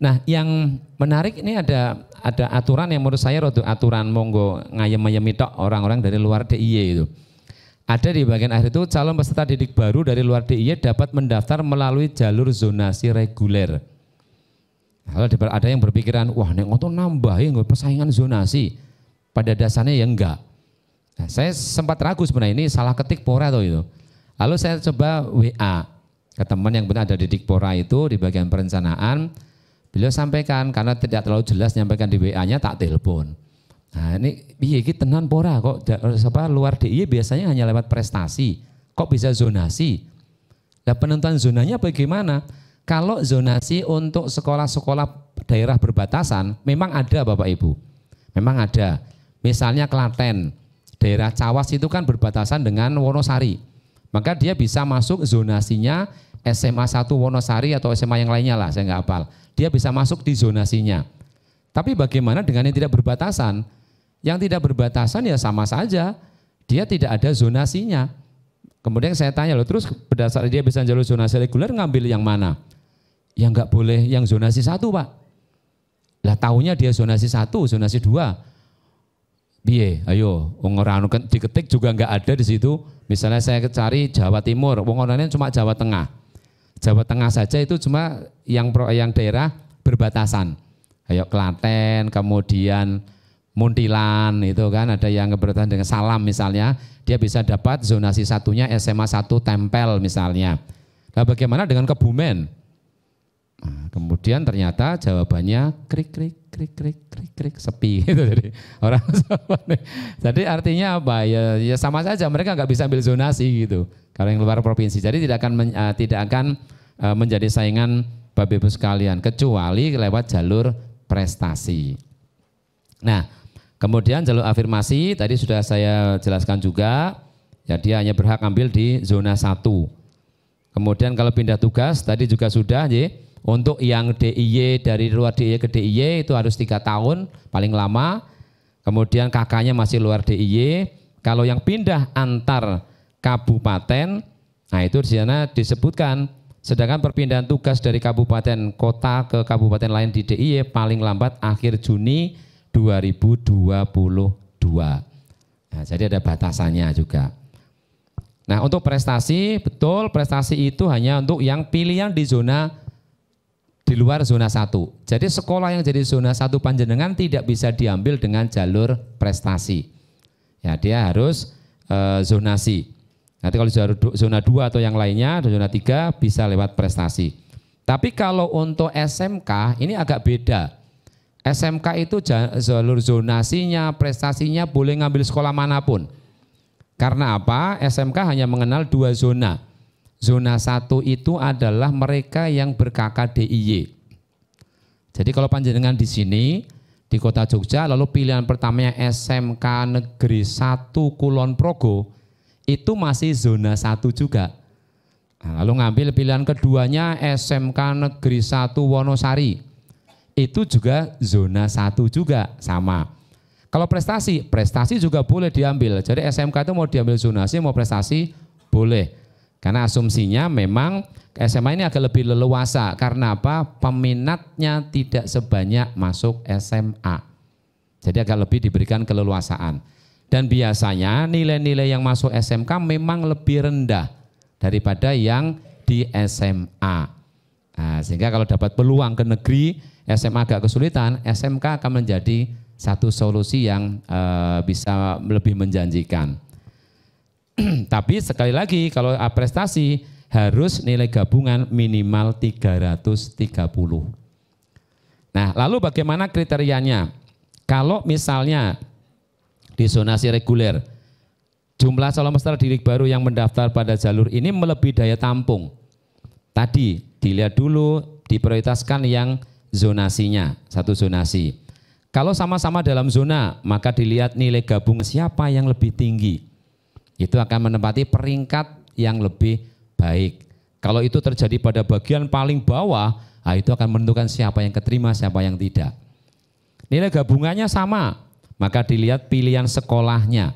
Nah yang menarik ini ada aturan yang menurut saya aturan monggo ngayem-ngayemi tok orang-orang dari luar DIY itu. Ada di bagian akhir itu calon peserta didik baru dari luar DIY dapat mendaftar melalui jalur zonasi reguler. Kalau ada yang berpikiran, wah nek ngono nambahin persaingan zonasi. Pada dasarnya ya enggak. Nah, saya sempat ragu sebenarnya ini salah ketik Pora atau itu. Lalu saya coba WA ke teman yang benar ada di Dikpora itu di bagian perencanaan. Beliau sampaikan karena tidak terlalu jelas menyampaikan di WA-nya tak telepon. Nah ini piye iki tenan pora kok luar DIY biasanya hanya lewat prestasi. Kok bisa zonasi? Nah penentuan zonanya bagaimana? Kalau zonasi untuk sekolah-sekolah daerah berbatasan memang ada Bapak Ibu. Memang ada. Misalnya Klaten, daerah Cawas itu kan berbatasan dengan Wonosari. Maka dia bisa masuk zonasinya SMA 1 Wonosari atau SMA yang lainnya lah, saya nggak hafal. Dia bisa masuk di zonasinya. Tapi bagaimana dengan yang tidak berbatasan? Yang tidak berbatasan ya sama saja, dia tidak ada zonasinya. Kemudian saya tanya loh, terus berdasarkan dia bisa jalur zonasi reguler ngambil yang mana? Ya nggak boleh yang zonasi 1 Pak. Lah tahunya dia zonasi 1, zonasi 2. Biye, ayo, orang diketik juga nggak ada di situ. Misalnya saya cari Jawa Timur, orangnya cuma Jawa Tengah. Jawa Tengah saja itu cuma yang daerah berbatasan. Ayo Klaten, kemudian Muntilan itu kan ada yang berbatasan dengan Salam misalnya, dia bisa dapat zonasi satunya SMA 1 Tempel misalnya. Nah bagaimana dengan Kebumen? Nah, kemudian ternyata jawabannya krik sepi gitu. Jadi orang jadi artinya apa ya sama saja mereka nggak bisa ambil zonasi gitu kalau yang luar provinsi. Jadi tidak akan menjadi saingan Bapak Ibu sekalian kecuali lewat jalur prestasi. Nah kemudian jalur afirmasi tadi sudah saya jelaskan juga, ya dia hanya berhak ambil di zona 1. Kemudian kalau pindah tugas tadi juga sudah ya. Untuk yang DIY dari luar DIY ke DIY itu harus 3 tahun paling lama. Kemudian kakaknya masih luar DIY. Kalau yang pindah antar kabupaten, nah itu di sana disebutkan. Sedangkan perpindahan tugas dari kabupaten kota ke kabupaten lain di DIY paling lambat akhir Juni 2022. Nah, jadi ada batasannya juga. Nah untuk prestasi, betul prestasi itu hanya untuk yang pilihan di zona di luar zona 1. Jadi sekolah yang jadi zona 1 panjenengan tidak bisa diambil dengan jalur prestasi. Ya, dia harus zonasi. Nanti kalau zona 2 atau yang lainnya, zona 3 bisa lewat prestasi. Tapi kalau untuk SMK ini agak beda. SMK itu jalur zonasinya, prestasinya boleh ngambil sekolah manapun. Karena apa? SMK hanya mengenal 2 zona. Zona 1 itu adalah mereka yang ber-KKDIY. Jadi kalau panjenengan di sini di Kota Jogja, lalu pilihan pertamanya SMK Negeri 1 Kulon Progo, itu masih zona 1 juga. Nah, lalu ngambil pilihan keduanya SMK Negeri 1 Wonosari, itu juga zona 1 juga sama. Kalau prestasi juga boleh diambil. Jadi SMK itu mau diambil zonasi, mau prestasi boleh. Karena asumsinya memang SMA ini agak lebih leluasa. Karena apa? Peminatnya tidak sebanyak masuk SMA. Jadi agak lebih diberikan keleluasaan. Dan biasanya nilai-nilai yang masuk SMK memang lebih rendah daripada yang di SMA. Nah, sehingga kalau dapat peluang ke negeri, SMA agak kesulitan, SMK akan menjadi satu solusi yang bisa lebih menjanjikan. Tapi sekali lagi kalau prestasi harus nilai gabungan minimal 330. Nah, lalu bagaimana kriterianya? Kalau misalnya di zonasi reguler jumlah calon peserta didik baru yang mendaftar pada jalur ini melebihi daya tampung. Tadi dilihat dulu, diprioritaskan yang zonasinya, satu zonasi. Kalau sama-sama dalam zona, maka dilihat nilai gabung siapa yang lebih tinggi. Itu akan menempati peringkat yang lebih baik. Kalau itu terjadi pada bagian paling bawah, nah itu akan menentukan siapa yang keterima, siapa yang tidak. Nilai gabungannya sama, maka dilihat pilihan sekolahnya.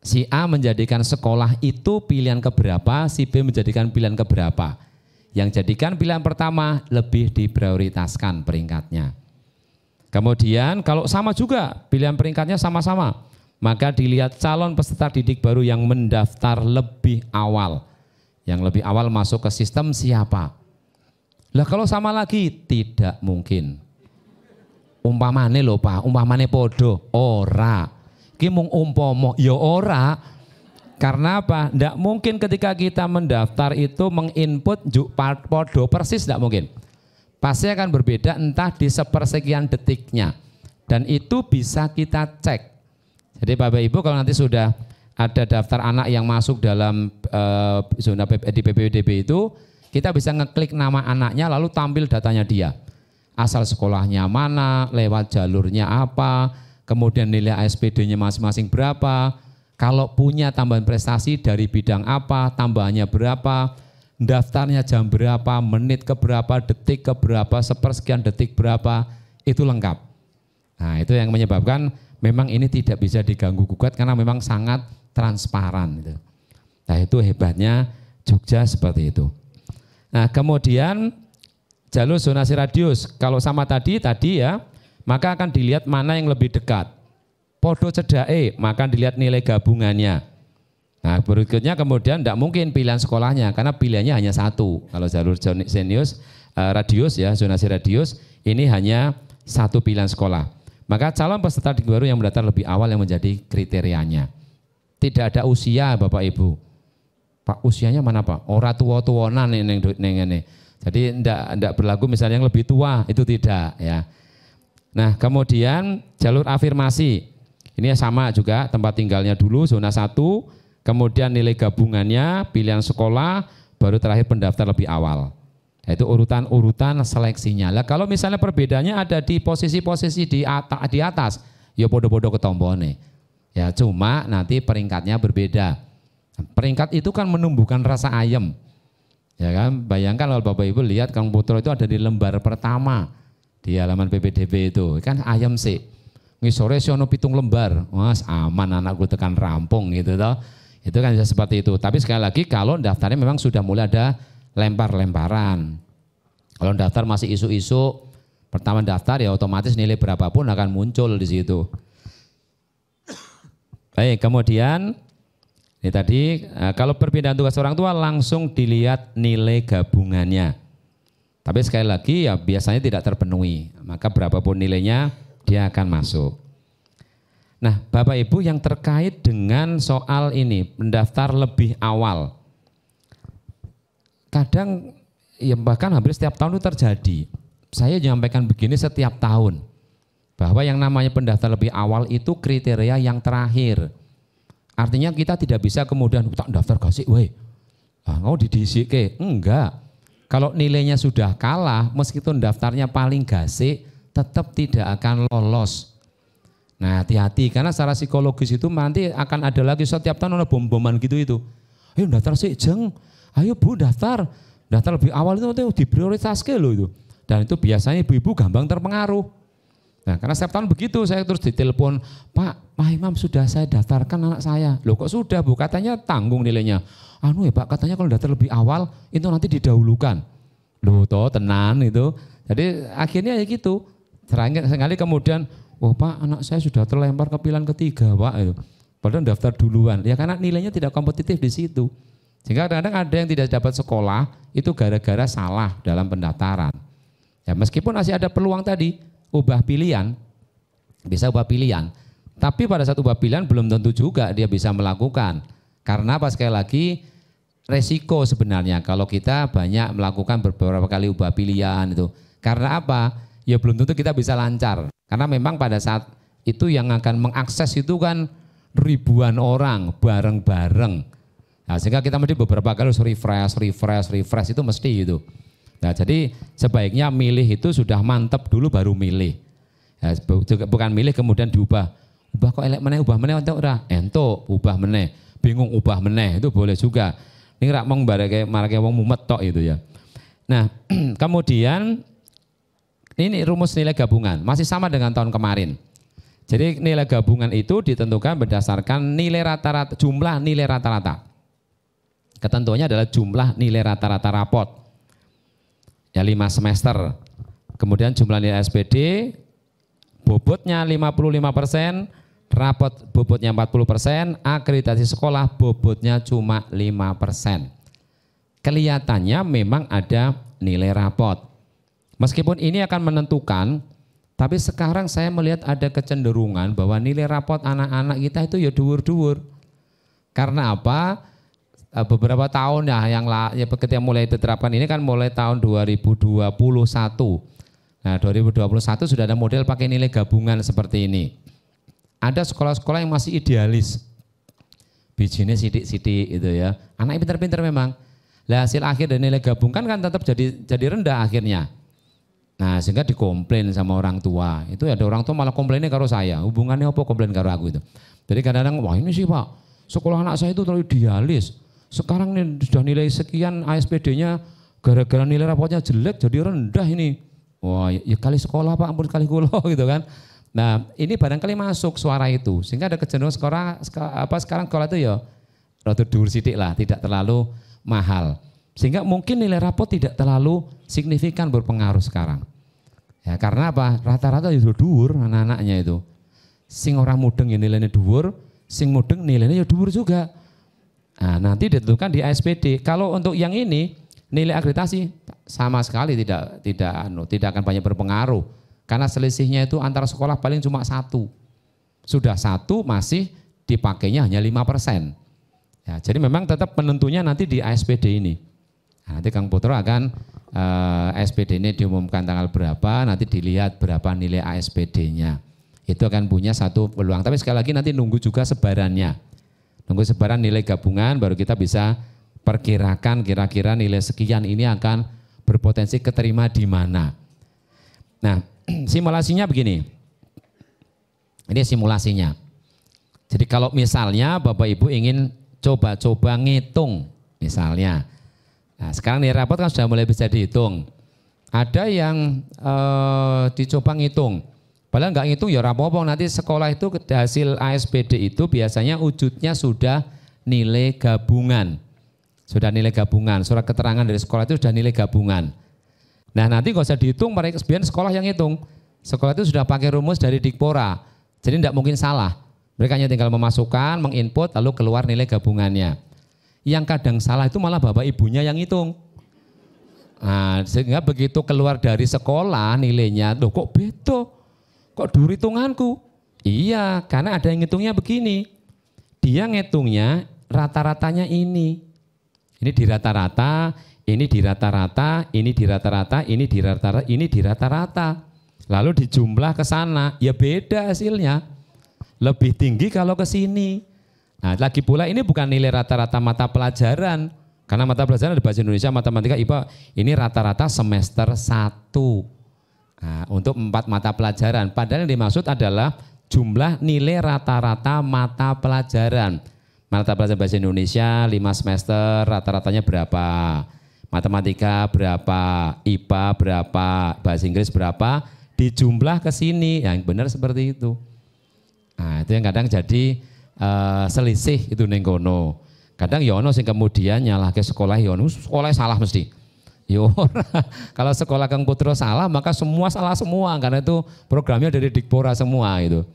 Si A menjadikan sekolah itu pilihan keberapa, si B menjadikan pilihan keberapa. Yang jadikan pilihan pertama lebih diprioritaskan peringkatnya. Kemudian kalau sama juga pilihan peringkatnya sama-sama, maka dilihat calon peserta didik baru yang mendaftar lebih awal. Yang lebih awal masuk ke sistem siapa? Lah kalau sama lagi tidak mungkin. Umpamane lho Pak, umpamane podo, ora. Ki mung umpama, ya ora. Karena apa? Tidak mungkin ketika kita mendaftar itu menginput podo persis, tidak mungkin. Pasti akan berbeda entah di sepersekian detiknya. Dan itu bisa kita cek. Jadi Bapak Ibu kalau nanti sudah ada daftar anak yang masuk dalam zona di PPDB itu, kita bisa ngeklik nama anaknya lalu tampil datanya dia. Asal sekolahnya mana, lewat jalurnya apa, kemudian nilai ASPD-nya masing-masing berapa, kalau punya tambahan prestasi dari bidang apa, tambahannya berapa, daftarnya jam berapa, menit ke berapa, detik ke berapa, sepersekian detik berapa, itu lengkap. Nah itu yang menyebabkan memang ini tidak bisa diganggu gugat karena memang sangat transparan. Gitu. Nah itu hebatnya Jogja seperti itu. Nah kemudian jalur zonasi radius, kalau sama tadi ya, maka akan dilihat mana yang lebih dekat. Podo cedake, maka dilihat nilai gabungannya. Nah berikutnya kemudian tidak mungkin pilihan sekolahnya, karena pilihannya hanya satu. Kalau jalur radius ya, zonasi radius, ini hanya satu pilihan sekolah. Maka calon peserta didik baru yang mendaftar lebih awal yang menjadi kriterianya. Tidak ada usia Bapak Ibu. Pak usianya mana Pak? Ora tua-tuanan ini. Jadi tidak berlaku misalnya yang lebih tua, itu tidak ya. Nah kemudian jalur afirmasi. Ini sama juga tempat tinggalnya dulu zona 1, kemudian nilai gabungannya, pilihan sekolah, baru terakhir pendaftar lebih awal. Itu urutan seleksinya. Lah kalau misalnya perbedaannya ada di posisi-posisi di atas, ya podo-podo ketombone. Ya cuma nanti peringkatnya berbeda. Peringkat itu kan menumbuhkan rasa ayem. Ya kan? Bayangkan kalau Bapak Ibu lihat Kang Putro itu ada di lembar pertama di halaman PPDB itu, kan ayem sih. Ngisore sono 7 lembar. Mas aman anakku tekan rampung gitu toh. Itu kan bisa seperti itu. Tapi sekali lagi kalau daftarnya memang sudah mulai ada lempar-lemparan. Kalau daftar masih isu-isu, pertama daftar ya otomatis nilai berapapun akan muncul di situ. Baik, kemudian ini tadi kalau perpindahan tugas orang tua langsung dilihat nilai gabungannya. Tapi sekali lagi ya biasanya tidak terpenuhi, maka berapapun nilainya dia akan masuk. Nah, Bapak Ibu yang terkait dengan soal ini, mendaftar lebih awal. Kadang ya bahkan hampir setiap tahun itu terjadi. Saya menyampaikan begini setiap tahun, bahwa yang namanya pendaftar lebih awal itu kriteria yang terakhir. Artinya kita tidak bisa kemudian tak daftar kasih, weh, mau didisike, enggak. Kalau nilainya sudah kalah, meskipun daftarnya paling gasik, tetap tidak akan lolos. Nah hati-hati, karena secara psikologis itu nanti akan ada lagi setiap tahun ada bom-boman gitu itu. Ayo daftar sih jeng. Ayo Bu daftar lebih awal itu diprioritaskan loh itu. Dan itu biasanya ibu-ibu gampang terpengaruh. Nah karena setiap tahun begitu saya terus ditelepon, Pak Pak Imam sudah saya daftarkan anak saya. Loh kok sudah Bu? Katanya tanggung nilainya. Anu ya Pak, katanya kalau daftar lebih awal itu nanti didahulukan. Loh toh tenan itu. Jadi akhirnya ya gitu. Sekali kemudian, oh Pak anak saya sudah terlempar ke pilihan ketiga Pak. Itu. Padahal daftar duluan. Ya karena nilainya tidak kompetitif di situ. Sehingga kadang-kadang ada yang tidak dapat sekolah itu gara-gara salah dalam pendaftaran. Ya meskipun masih ada peluang tadi, ubah pilihan, bisa ubah pilihan. Tapi pada saat ubah pilihan belum tentu juga dia bisa melakukan. Karena apa sekali lagi resiko sebenarnya kalau kita banyak melakukan beberapa kali ubah pilihan itu. Karena apa? Ya belum tentu kita bisa lancar. Karena memang pada saat itu yang akan mengakses itu kan ribuan orang bareng-bareng. Nah, sehingga kita mesti beberapa kali harus refresh itu mesti itu. Nah, jadi sebaiknya milih itu sudah mantep dulu baru milih. Ya, bukan milih kemudian diubah. Ubah kok elek meneh, ubah meneh entuk, ubah meneh, bingung ubah meneh itu boleh juga. Ini rak mong bareke marake wong mumet tok itu ya. Nah, kemudian ini rumus nilai gabungan masih sama dengan tahun kemarin. Jadi nilai gabungan itu ditentukan berdasarkan nilai rata-rata, jumlah nilai rata-rata. Ketentuannya adalah jumlah nilai rata-rata rapot. Ya 5 semester. Kemudian jumlah nilai SPD, bobotnya 55%, rapot bobotnya 40%, akreditasi sekolah bobotnya cuma 5%. Kelihatannya memang ada nilai rapot. Meskipun ini akan menentukan, tapi sekarang saya melihat ada kecenderungan bahwa nilai rapot anak-anak kita itu ya dhuwur-dhuwur. Karena apa? Beberapa tahun ya ketika mulai diterapkan ini kan mulai tahun 2021. Nah 2021 sudah ada model pakai nilai gabungan seperti ini. Ada sekolah-sekolah yang masih idealis. Bijinya sidik-sidik itu ya. Anaknya pintar-pintar memang. Lah hasil akhir dari nilai gabungan kan tetap jadi rendah akhirnya. Nah sehingga dikomplain sama orang tua. Itu ada orang tua malah komplainnya karo saya. Hubungannya apa komplain karo aku itu. Jadi kadang-kadang wah ini sih Pak sekolah anak saya itu terlalu idealis. Sekarang nih sudah nilai sekian ASPD-nya gara-gara nilai rapotnya jelek jadi rendah ini. Wah ya kali sekolah Pak ampun kali kulo gitu kan. Nah ini barangkali masuk suara itu. Sehingga ada kecenderungan sekarang sekolah itu ya rada dhuwur sithik lah, tidak terlalu mahal. Sehingga mungkin nilai rapot tidak terlalu signifikan berpengaruh sekarang. Ya karena apa? Rata-rata itu dhuwur anak-anaknya itu. Sing orang mudeng ya nilainya dhuwur, sing mudeng nilainya ya dhuwur juga. Nah, nanti ditentukan di ASPD. Kalau untuk yang ini nilai akreditasi sama sekali tidak akan banyak berpengaruh karena selisihnya itu antara sekolah paling cuma 1. Sudah 1 masih dipakainya hanya 5%. Ya, jadi memang tetap penentunya nanti di ASPD ini. Nah, nanti Kang Putro akan ASPD ini diumumkan tanggal berapa, nanti dilihat berapa nilai ASPD-nya. Itu akan punya satu peluang. Tapi sekali lagi nanti nunggu juga sebarannya. Nunggu sebaran nilai gabungan baru kita bisa perkirakan kira-kira nilai sekian ini akan berpotensi keterima di mana. Nah, simulasinya begini. Ini simulasinya. Jadi kalau misalnya Bapak Ibu ingin coba-coba ngitung misalnya. Nah, sekarang nilai rapot kan sudah mulai bisa dihitung. Ada yang dicoba ngitung. Padahal nggak ngitung ya rapopo, nanti sekolah itu hasil ASPD itu biasanya wujudnya sudah nilai gabungan. Sudah nilai gabungan, surat keterangan dari sekolah itu sudah nilai gabungan. Nah nanti nggak usah dihitung, mereka sebenarnya sekolah yang hitung. Sekolah itu sudah pakai rumus dari Dikpora, jadi tidak mungkin salah. Mereka hanya tinggal memasukkan, menginput, lalu keluar nilai gabungannya. Yang kadang salah itu malah bapak ibunya yang hitung. Nah, sehingga begitu keluar dari sekolah nilainya, loh kok beda? Kok dhuwur hitunganku? Iya, karena ada yang ngitungnya begini. Dia ngitungnya rata-ratanya ini. Ini di rata-rata, ini di rata-rata, ini di rata-rata, ini di rata-rata, ini di rata-rata. Lalu dijumlah ke sana, ya beda hasilnya. Lebih tinggi kalau ke sini. Nah, lagi pula ini bukan nilai rata-rata mata pelajaran. Karena mata pelajaran ada bahasa Indonesia, matematika, IPA, ini rata-rata semester 1. Nah, untuk 4 mata pelajaran, padahal yang dimaksud adalah jumlah nilai rata-rata mata pelajaran. Mata pelajaran bahasa Indonesia 5 semester rata-ratanya berapa, matematika berapa, IPA berapa, bahasa Inggris berapa, dijumlah ke sini, yang benar seperti itu. Nah, itu yang kadang jadi selisih itu ning kono. Kadang ya ono sing kemudian nyalahke sekolah, ya ono sekolah salah mesti. Yo, kalau sekolah Kang Putro salah maka semua salah semua karena itu programnya dari Dikpora semua itu.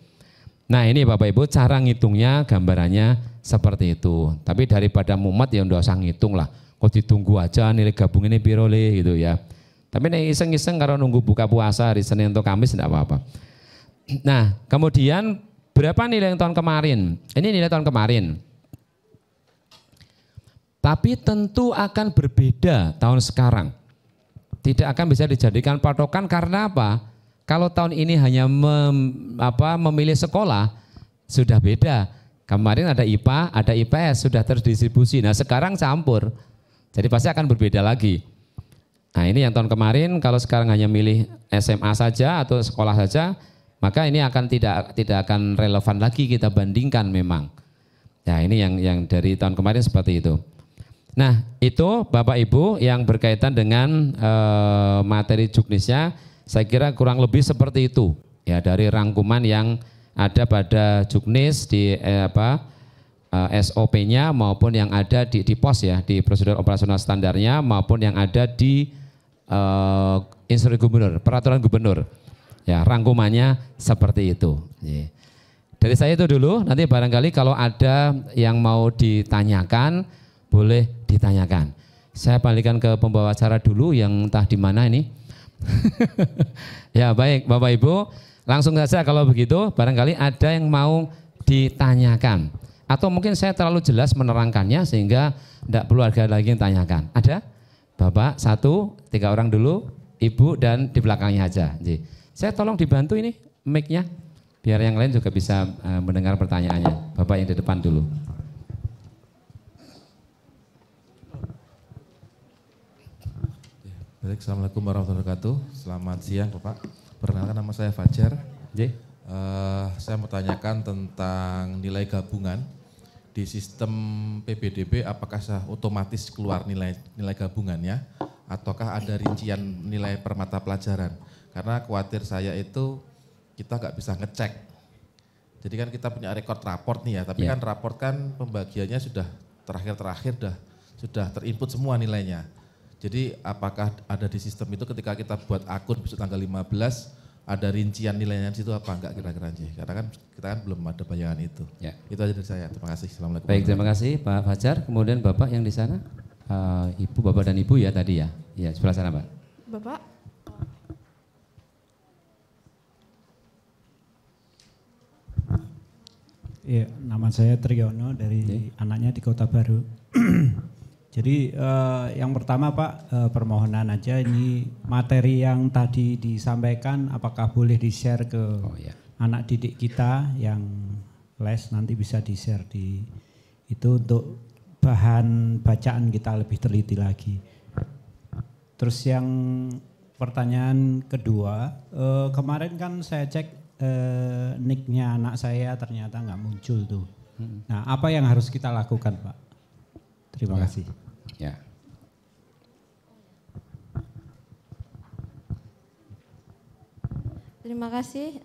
Nah ini Bapak Ibu cara ngitungnya gambarannya seperti itu. Tapi daripada mumet ya ndak usah ngitung lah. Kok ditunggu aja nilai gabung ini piro le gitu ya. Tapi nih iseng-iseng kalau nunggu buka puasa hari Senin atau Kamis enggak apa-apa. Nah kemudian berapa nilai yang tahun kemarin? Ini nilai tahun kemarin. Tapi tentu akan berbeda tahun sekarang. Tidak akan bisa dijadikan patokan karena apa? Kalau tahun ini hanya memilih sekolah, sudah beda. Kemarin ada IPA, ada IPS, sudah terdistribusi. Nah sekarang campur, jadi pasti akan berbeda lagi. Nah ini yang tahun kemarin, kalau sekarang hanya milih SMA saja atau sekolah saja, maka ini akan tidak akan relevan lagi kita bandingkan memang. Ya ini yang dari tahun kemarin seperti itu. Nah itu Bapak Ibu yang berkaitan dengan materi juknisnya, saya kira kurang lebih seperti itu ya dari rangkuman yang ada pada juknis di SOP-nya maupun yang ada di pos ya di prosedur operasional standarnya maupun yang ada di instruksi gubernur, peraturan gubernur. Ya rangkumannya seperti itu. Dari saya itu dulu. Nanti barangkali kalau ada yang mau ditanyakan boleh ditanyakan. Saya balikan ke pembawa acara dulu yang entah di mana ini. Ya baik Bapak Ibu, langsung saja kalau begitu barangkali ada yang mau ditanyakan. Atau mungkin saya terlalu jelas menerangkannya sehingga tidak perlu ada lagi yang tanyakan. Ada? Bapak, 1, 3 orang dulu, Ibu dan di belakangnya aja. Saya tolong dibantu ini mic-nya biar yang lain juga bisa mendengar pertanyaannya. Bapak yang di depan dulu. Baik, Assalamualaikum warahmatullahi wabarakatuh. Selamat siang Bapak. Perkenalkan nama saya Fajar. Saya mau tanyakan tentang nilai gabungan di sistem PBDB. Apakah otomatis keluar nilai gabungannya, ataukah ada rincian nilai per mata pelajaran? Karena khawatir saya itu kita nggak bisa ngecek. Jadi kan kita punya rekod raport nih ya, tapi kan raport kan pembagiannya sudah terakhir sudah terinput semua nilainya. Jadi apakah ada di sistem itu ketika kita buat akun besok tanggal 15 ada rincian nilainya di situ apa enggak kira-kira sih? Karena kan kita kan belum ada bayangan itu. Ya. Itu aja dari saya. Terima kasih. Assalamualaikum. Baik, terima kasih Pak Fajar. Kemudian Bapak yang di sana, Ibu, Bapak dan Ibu ya tadi ya. Ya sebelah sana Pak. Bapak. Iya, nama saya Triyono dari anaknya di Kota Baru. Jadi yang pertama Pak, permohonan aja ini materi yang tadi disampaikan apakah boleh di-share ke anak didik kita yang les, nanti bisa di-share di itu untuk bahan bacaan kita lebih teliti lagi. Terus yang pertanyaan kedua, kemarin kan saya cek nick-nya anak saya ternyata nggak muncul tuh. Nah apa yang harus kita lakukan Pak? Terima kasih. Ya. Terima kasih.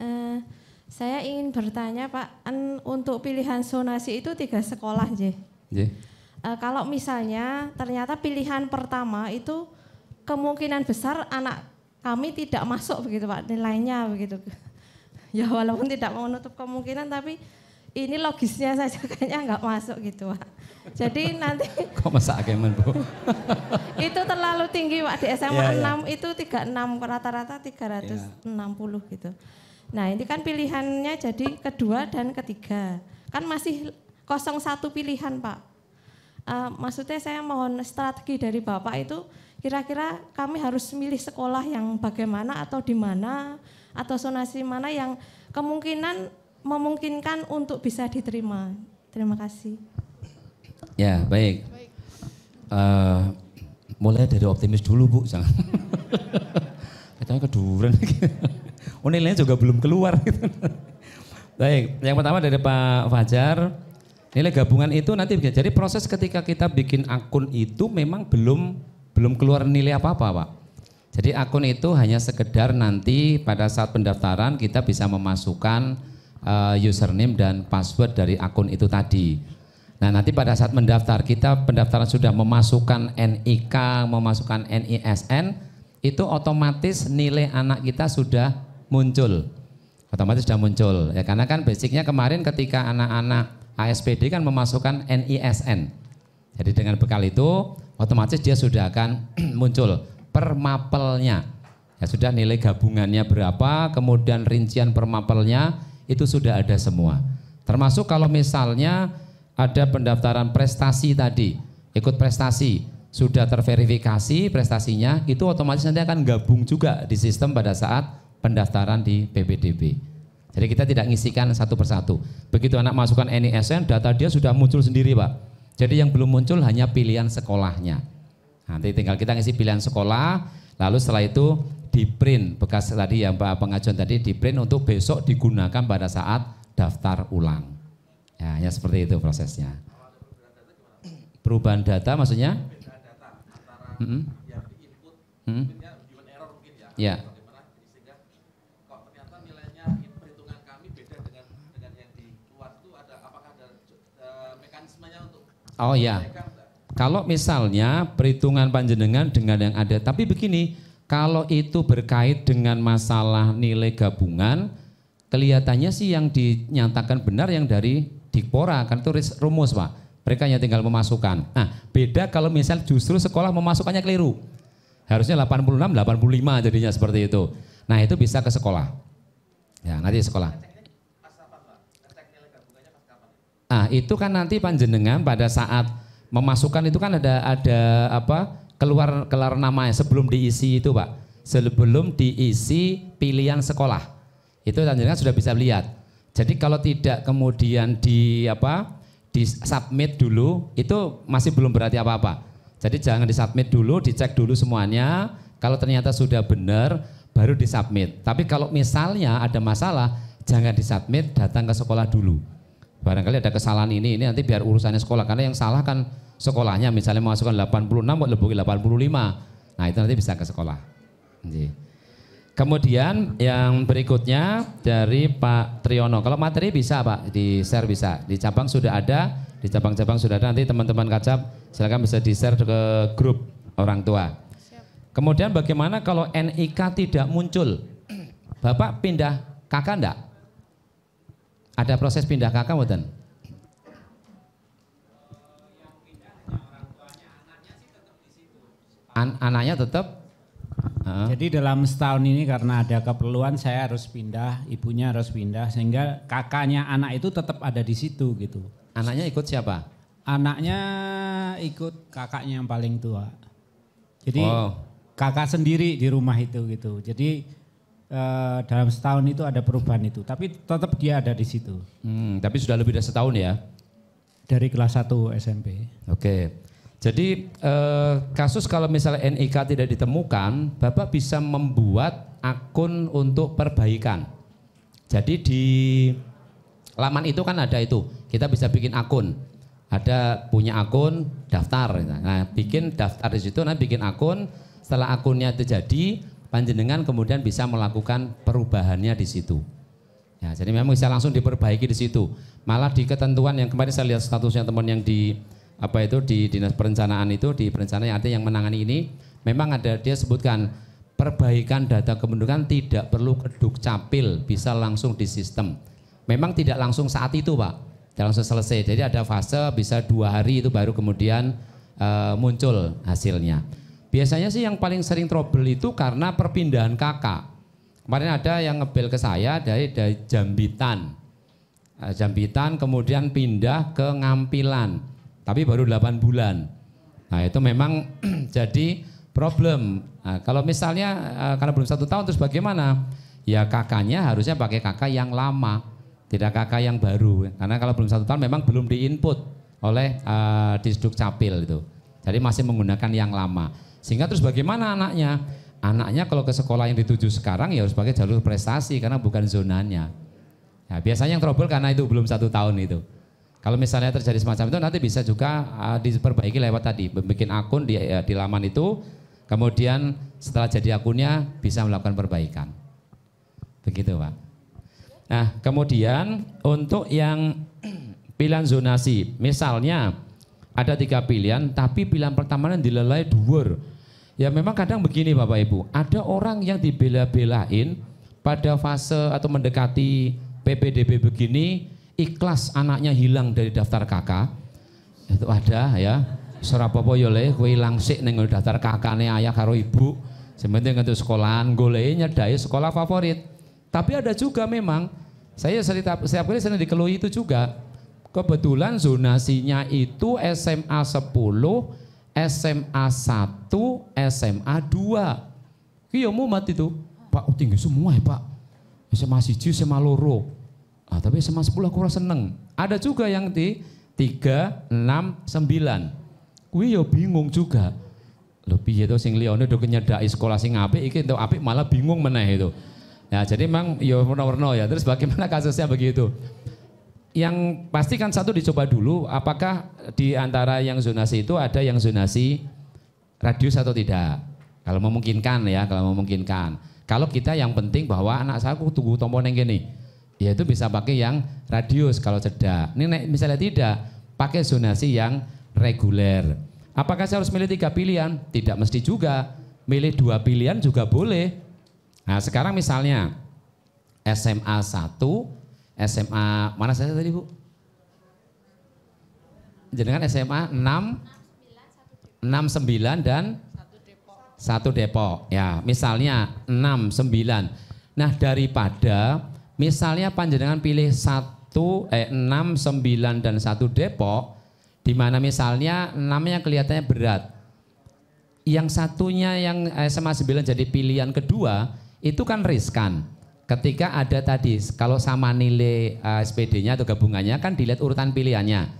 Saya ingin bertanya Pak, untuk pilihan zonasi itu 3 sekolah, J. Kalau misalnya ternyata pilihan pertama itu kemungkinan besar anak kami tidak masuk begitu Pak, nilainya begitu. Ya walaupun tidak menutup kemungkinan, tapi ini logisnya saja kayaknya nggak masuk gitu Pak. Jadi nanti kok masak kemen Bu? Itu terlalu tinggi Pak, di SMA 6 itu 36 rata-rata 360 gitu. Nah ini kan pilihannya jadi kedua dan ketiga, kan masih kosong 1 pilihan Pak. Maksudnya saya mohon strategi dari Bapak itu kira-kira kami harus milih sekolah yang bagaimana atau di mana atau zonasi mana yang kemungkinan memungkinkan untuk bisa diterima. Terima kasih. Ya baik. Mulai dari optimis dulu Bu, jangan. Katanya keduren. Oh nilainya juga belum keluar. Baik, yang pertama dari Pak Fajar, nilai gabungan itu nanti jadi proses ketika kita bikin akun itu memang belum keluar nilai apa-apa Pak. Jadi akun itu hanya sekedar nanti pada saat pendaftaran kita bisa memasukkan username dan password dari akun itu tadi. Nah nanti pada saat mendaftar, kita pendaftaran sudah memasukkan NIK, memasukkan NISN, itu otomatis nilai anak kita sudah muncul. Otomatis sudah muncul. Ya karena kan basicnya kemarin ketika anak-anak ASPD kan memasukkan NISN. Jadi dengan bekal itu otomatis dia sudah akan muncul per mapelnya. Ya sudah nilai gabungannya berapa, kemudian rincian per mapelnya itu sudah ada semua. Termasuk kalau misalnya ada pendaftaran prestasi tadi, ikut prestasi, sudah terverifikasi prestasinya, itu otomatis nanti akan gabung juga di sistem pada saat pendaftaran di PPDB. Jadi kita tidak ngisikan satu persatu. Begitu anak masukkan NISN, data dia sudah muncul sendiri Pak. Jadi yang belum muncul hanya pilihan sekolahnya. Nanti tinggal kita ngisi pilihan sekolah, lalu setelah itu di print, bekas tadi yang Pak pengajuan tadi di print untuk besok digunakan pada saat daftar ulang. Ya, hanya seperti itu prosesnya. Perubahan data maksudnya? Yang diinput, human error mungkin ya. Ya. Bagaimana sehingga kok ternyata nilainya perhitungan kami beda dengan yang di luar itu apakah ada mekanismenya untuk? Oh ya. Kalau misalnya perhitungan panjenengan dengan yang ada, tapi begini, kalau itu berkait dengan masalah nilai gabungan, kelihatannya sih yang dinyatakan benar yang dari Dikpora, kan itu rumus Pak. Mereka hanya tinggal memasukkan. Nah beda kalau misal justru sekolah memasukkannya keliru. Harusnya 86, 85 jadinya seperti itu. Nah itu bisa ke sekolah. Ya nanti sekolah. Nah itu kan nanti panjenengan pada saat memasukkan itu kan ada apa keluar namanya sebelum diisi itu Pak. Sebelum diisi pilihan sekolah. Itu panjenengan sudah bisa lihat. Jadi kalau tidak kemudian di submit dulu itu masih belum berarti apa-apa. Jadi jangan di submit dulu, dicek dulu semuanya. Kalau ternyata sudah benar baru di submit. Tapi kalau misalnya ada masalah jangan di submit, datang ke sekolah dulu. Barangkali ada kesalahan ini nanti biar urusannya sekolah karena yang salah kan sekolahnya misalnya memasukkan 86 kok lebih 85. Nah itu nanti bisa ke sekolah. Kemudian yang berikutnya dari Pak Triyono. Kalau materi bisa Pak, di share bisa. Di cabang sudah ada, di cabang-cabang sudah ada. Nanti teman-teman Kacab silakan bisa di share ke grup orang tua. Siap. Kemudian bagaimana kalau NIK tidak muncul? Bapak pindah kakak enggak? Ada proses pindah kakak mboten? Anaknya tetap? Jadi dalam setahun ini karena ada keperluan saya harus pindah, ibunya harus pindah sehingga kakaknya anak itu tetap ada di situ gitu. Anaknya ikut siapa? Anaknya ikut kakaknya yang paling tua. Jadi kakak sendiri di rumah itu gitu. Jadi dalam setahun itu ada perubahan itu, tapi tetap dia ada di situ. Tapi sudah lebih dari setahun ya? Dari kelas 1 SMP. Oke. Jadi kasus kalau misalnya NIK tidak ditemukan, Bapak bisa membuat akun untuk perbaikan. Jadi di laman itu kan ada itu, kita bisa bikin akun. Ada punya akun, daftar. Nah bikin daftar di situ, nanti bikin akun, setelah akunnya terjadi, panjenengan kemudian bisa melakukan perubahannya di situ. Ya, jadi memang bisa langsung diperbaiki di situ. Malah di ketentuan yang kemarin saya lihat statusnya teman yang di di dinas perencanaan itu, di perencanaan artinya yang menangani ini, memang ada dia sebutkan perbaikan data kependudukan tidak perlu ke Dukcapil, bisa langsung di sistem. Memang tidak langsung saat itu Pak, tidak langsung selesai. Jadi ada fase bisa 2 hari itu baru kemudian muncul hasilnya. Biasanya sih yang paling sering trouble itu karena perpindahan kakak. Kemarin ada yang ngebel ke saya dari Jambitan. Jambitan kemudian pindah ke Ngampilan. Tapi baru 8 bulan. Nah itu memang jadi problem. Nah, kalau misalnya karena belum 1 tahun terus bagaimana? Ya kakaknya harusnya pakai kakak yang lama, tidak kakak yang baru. Karena kalau belum 1 tahun memang belum diinput oleh Disduk Capil itu. Jadi masih menggunakan yang lama. Sehingga terus bagaimana anaknya? Anaknya kalau ke sekolah yang dituju sekarang ya harus pakai jalur prestasi karena bukan zonanya. Nah, biasanya yang trouble karena itu belum 1 tahun itu. Kalau misalnya terjadi semacam itu nanti bisa juga diperbaiki lewat tadi, bikin akun di laman itu, kemudian setelah jadi akunnya bisa melakukan perbaikan. Begitu Pak. Nah, kemudian untuk yang pilihan zonasi, misalnya ada 3 pilihan, tapi pilihan pertamanya dilelai dhuwur. Ya memang kadang begini Bapak Ibu, ada orang yang dibela-belain pada fase atau mendekati PPDB begini, ikhlas anaknya hilang dari daftar kakak. Itu ada ya, serapopo yole, kowe ilang sik ning daftar kakakne ayah karo ibu. Sementing untuk sekolahan, golei nyedai sekolah favorit. Tapi ada juga memang, saya setiap kali sering dikeluhi itu juga, kebetulan zonasinya itu SMA 10, SMA 1, SMA 2. Iya mumat itu, Pak tinggi semua ya Pak. SMA 1, SMA 2. Tapi SMA 10 aku kurang seneng. Ada juga yang di 3, 6, 9. Kuwi ya bingung juga. Lho piye to sing liyane do nyedaki sekolah sing apik iki entuk apik malah bingung meneh itu. Ya jadi memang ya warna-warna ya. Terus bagaimana kasusnya begitu? Yang pasti kan satu dicoba dulu apakah di antara yang zonasi itu ada yang zonasi radius atau tidak. Kalau memungkinkan ya, kalau memungkinkan. Kalau kita yang penting bahwa anak saya aku tunggu tombol yang gini. Ya itu bisa pakai yang radius kalau cedak. Ini misalnya tidak, pakai zonasi yang reguler. Apakah saya harus milih 3 pilihan? Tidak mesti juga. Milih 2 pilihan juga boleh. Nah sekarang misalnya SMA 1, SMA mana saya tadi Bu? Jenengan SMA 6, 9 dan 1 Depok. Ya misalnya 6, 9. Nah daripada misalnya panjenengan pilih 6, 9 dan 1 Depok, di mana misalnya namanya kelihatannya berat. Yang satunya yang SMA 9 jadi pilihan kedua, itu kan riskan. Ketika ada tadi, kalau sama nilai SPD-nya atau gabungannya kan dilihat urutan pilihannya.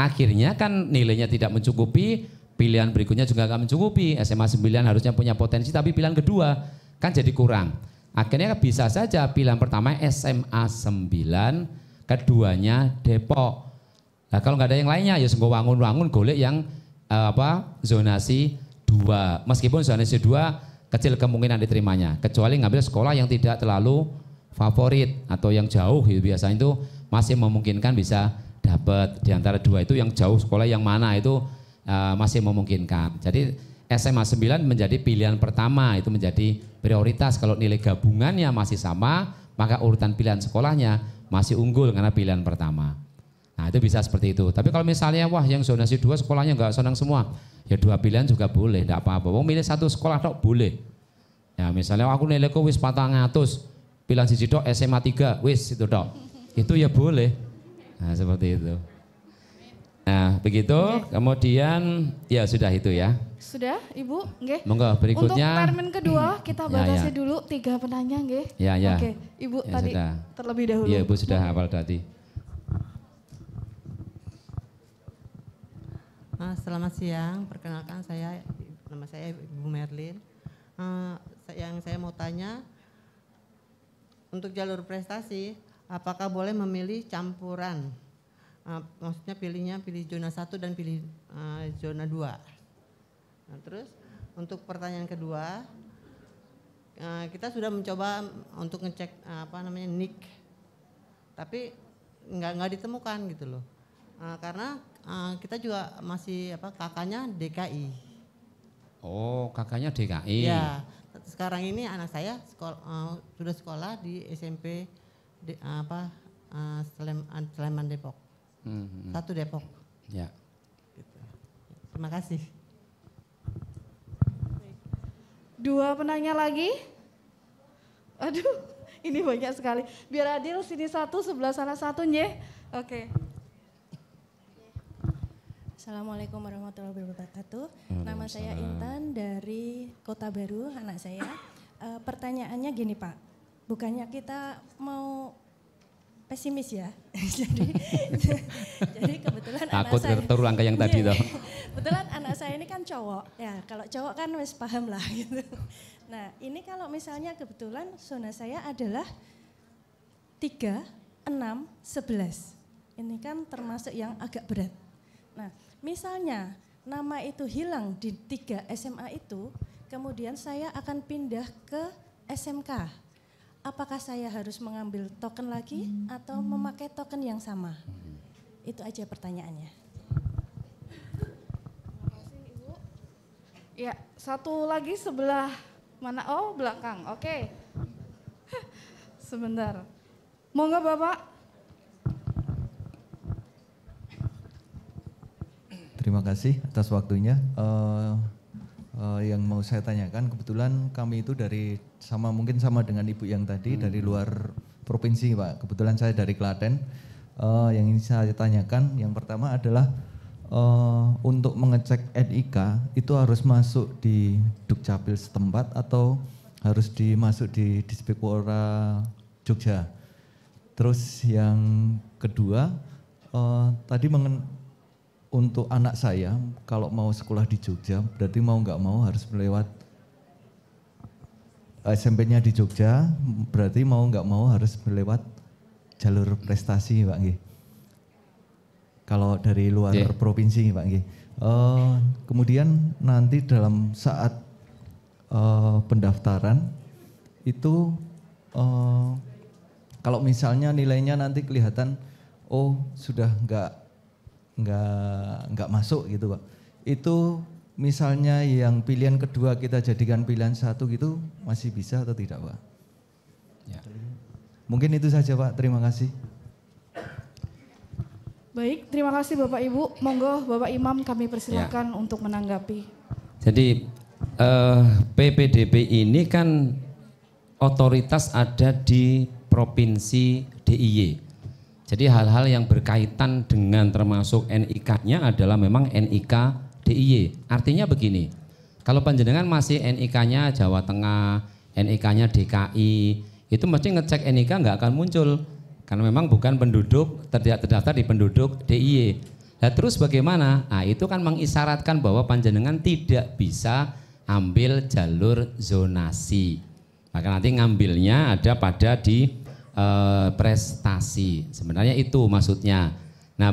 Akhirnya kan nilainya tidak mencukupi, pilihan berikutnya juga nggak mencukupi. SMA 9 harusnya punya potensi, tapi pilihan kedua kan jadi kurang. Akhirnya bisa saja pilihan pertama SMA 9, keduanya Depok. Nah kalau nggak ada yang lainnya ya senggo wangun-wangun golek yang zonasi 2. Meskipun zonasi 2 kecil kemungkinan diterimanya. Kecuali ngambil sekolah yang tidak terlalu favorit atau yang jauh gitu. Biasanya itu masih memungkinkan bisa dapat. Di antara 2 itu yang jauh sekolah yang mana itu masih memungkinkan. Jadi SMA 9 menjadi pilihan pertama, itu menjadi prioritas. Kalau nilai gabungannya masih sama, maka urutan pilihan sekolahnya masih unggul karena pilihan pertama. Nah itu bisa seperti itu. Tapi kalau misalnya wah yang zonasi 2 sekolahnya nggak senang semua, ya 2 pilihan juga boleh, enggak apa-apa. Mau milih 1 sekolah tok boleh. Ya misalnya aku nilaiku wis 400, pilihan siji tok SMA 3 wis itu tok. Itu ya boleh. Nah seperti itu. Nah begitu, kemudian ya sudah itu ya. Sudah Ibu, nggih. Monggo berikutnya. Untuk termin kedua kita batasi dulu 3 penanya nggih. Ya. Oke, Ibu ya, tadi sudah. terlebih dahulu. Iya Ibu sudah hafal tadi. Selamat siang, perkenalkan nama saya Ibu Merlin. Yang saya mau tanya, untuk jalur prestasi, apakah boleh memilih campuran? Maksudnya pilih zona 1 dan pilih zona 2. Nah, terus untuk pertanyaan kedua, kita sudah mencoba untuk ngecek NIK, tapi nggak ditemukan gitu loh. Karena kita juga masih kakaknya DKI. Oh, kakaknya DKI. Ya, sekarang ini anak saya sudah sekolah di SMP Sleman Depok. 1 Depok. Ya. Gitu. Terima kasih. 2 penanya lagi. Aduh, ini banyak sekali. Biar adil sini 1, sebelah sana 1 nggih. Oke. Assalamualaikum warahmatullahi wabarakatuh. Nama saya Intan dari Kota Baru, anak saya. Pertanyaannya gini Pak, bukannya kita mau pesimis ya. jadi kebetulan takut anak saya terulang ke yang tadi toh. Kebetulan anak saya ini kan cowok. Ya, kalau cowok kan wis paham lah gitu. Nah, ini kalau misalnya kebetulan zona saya adalah 3, 6, 11. Ini kan termasuk yang agak berat. Nah, misalnya nama itu hilang di 3 SMA itu, kemudian saya akan pindah ke SMK. apakah saya harus mengambil token lagi atau memakai token yang sama? Itu aja pertanyaannya. Terima kasih Ibu. Ya, satu lagi sebelah mana? Oh, belakang. Oke. Sebentar. Monggo Bapak. Terima kasih atas waktunya. Yang mau saya tanyakan, kebetulan kami itu mungkin sama dengan Ibu yang tadi dari luar provinsi Pak. Kebetulan saya dari Klaten. Yang ingin saya tanyakan, yang pertama adalah untuk mengecek NIK itu harus masuk di Dukcapil setempat atau harus dimasuk di Dispekpora Jogja. Terus yang kedua, tadi untuk anak saya kalau mau sekolah di Jogja berarti mau nggak mau harus melewat SMP-nya di Jogja, berarti mau nggak mau harus melewat jalur prestasi Pak Nggih. Kalau dari luar provinsi Pak Nggih. Kemudian nanti dalam saat pendaftaran itu kalau misalnya nilainya nanti kelihatan sudah nggak masuk gitu Pak. Itu misalnya yang pilihan kedua kita jadikan pilihan satu gitu masih bisa atau tidak Pak? Ya. Mungkin itu saja Pak, terima kasih. Baik, terima kasih Bapak Ibu. Monggo Bapak Imam kami persilakan untuk menanggapi. Jadi PPDB ini kan otoritas ada di Provinsi DIY. Jadi hal-hal yang berkaitan dengan termasuk NIK-nya adalah memang NIK DIY. Artinya begini, kalau panjenengan masih NIK-nya Jawa Tengah, NIK-nya DKI, itu mesti ngecek NIK nggak akan muncul. Karena memang bukan penduduk, tidak terdaftar di penduduk DIY. Nah terus bagaimana? Nah itu kan mengisyaratkan bahwa panjenengan tidak bisa ambil jalur zonasi. Maka nanti ngambilnya ada pada di prestasi, sebenarnya itu maksudnya. Nah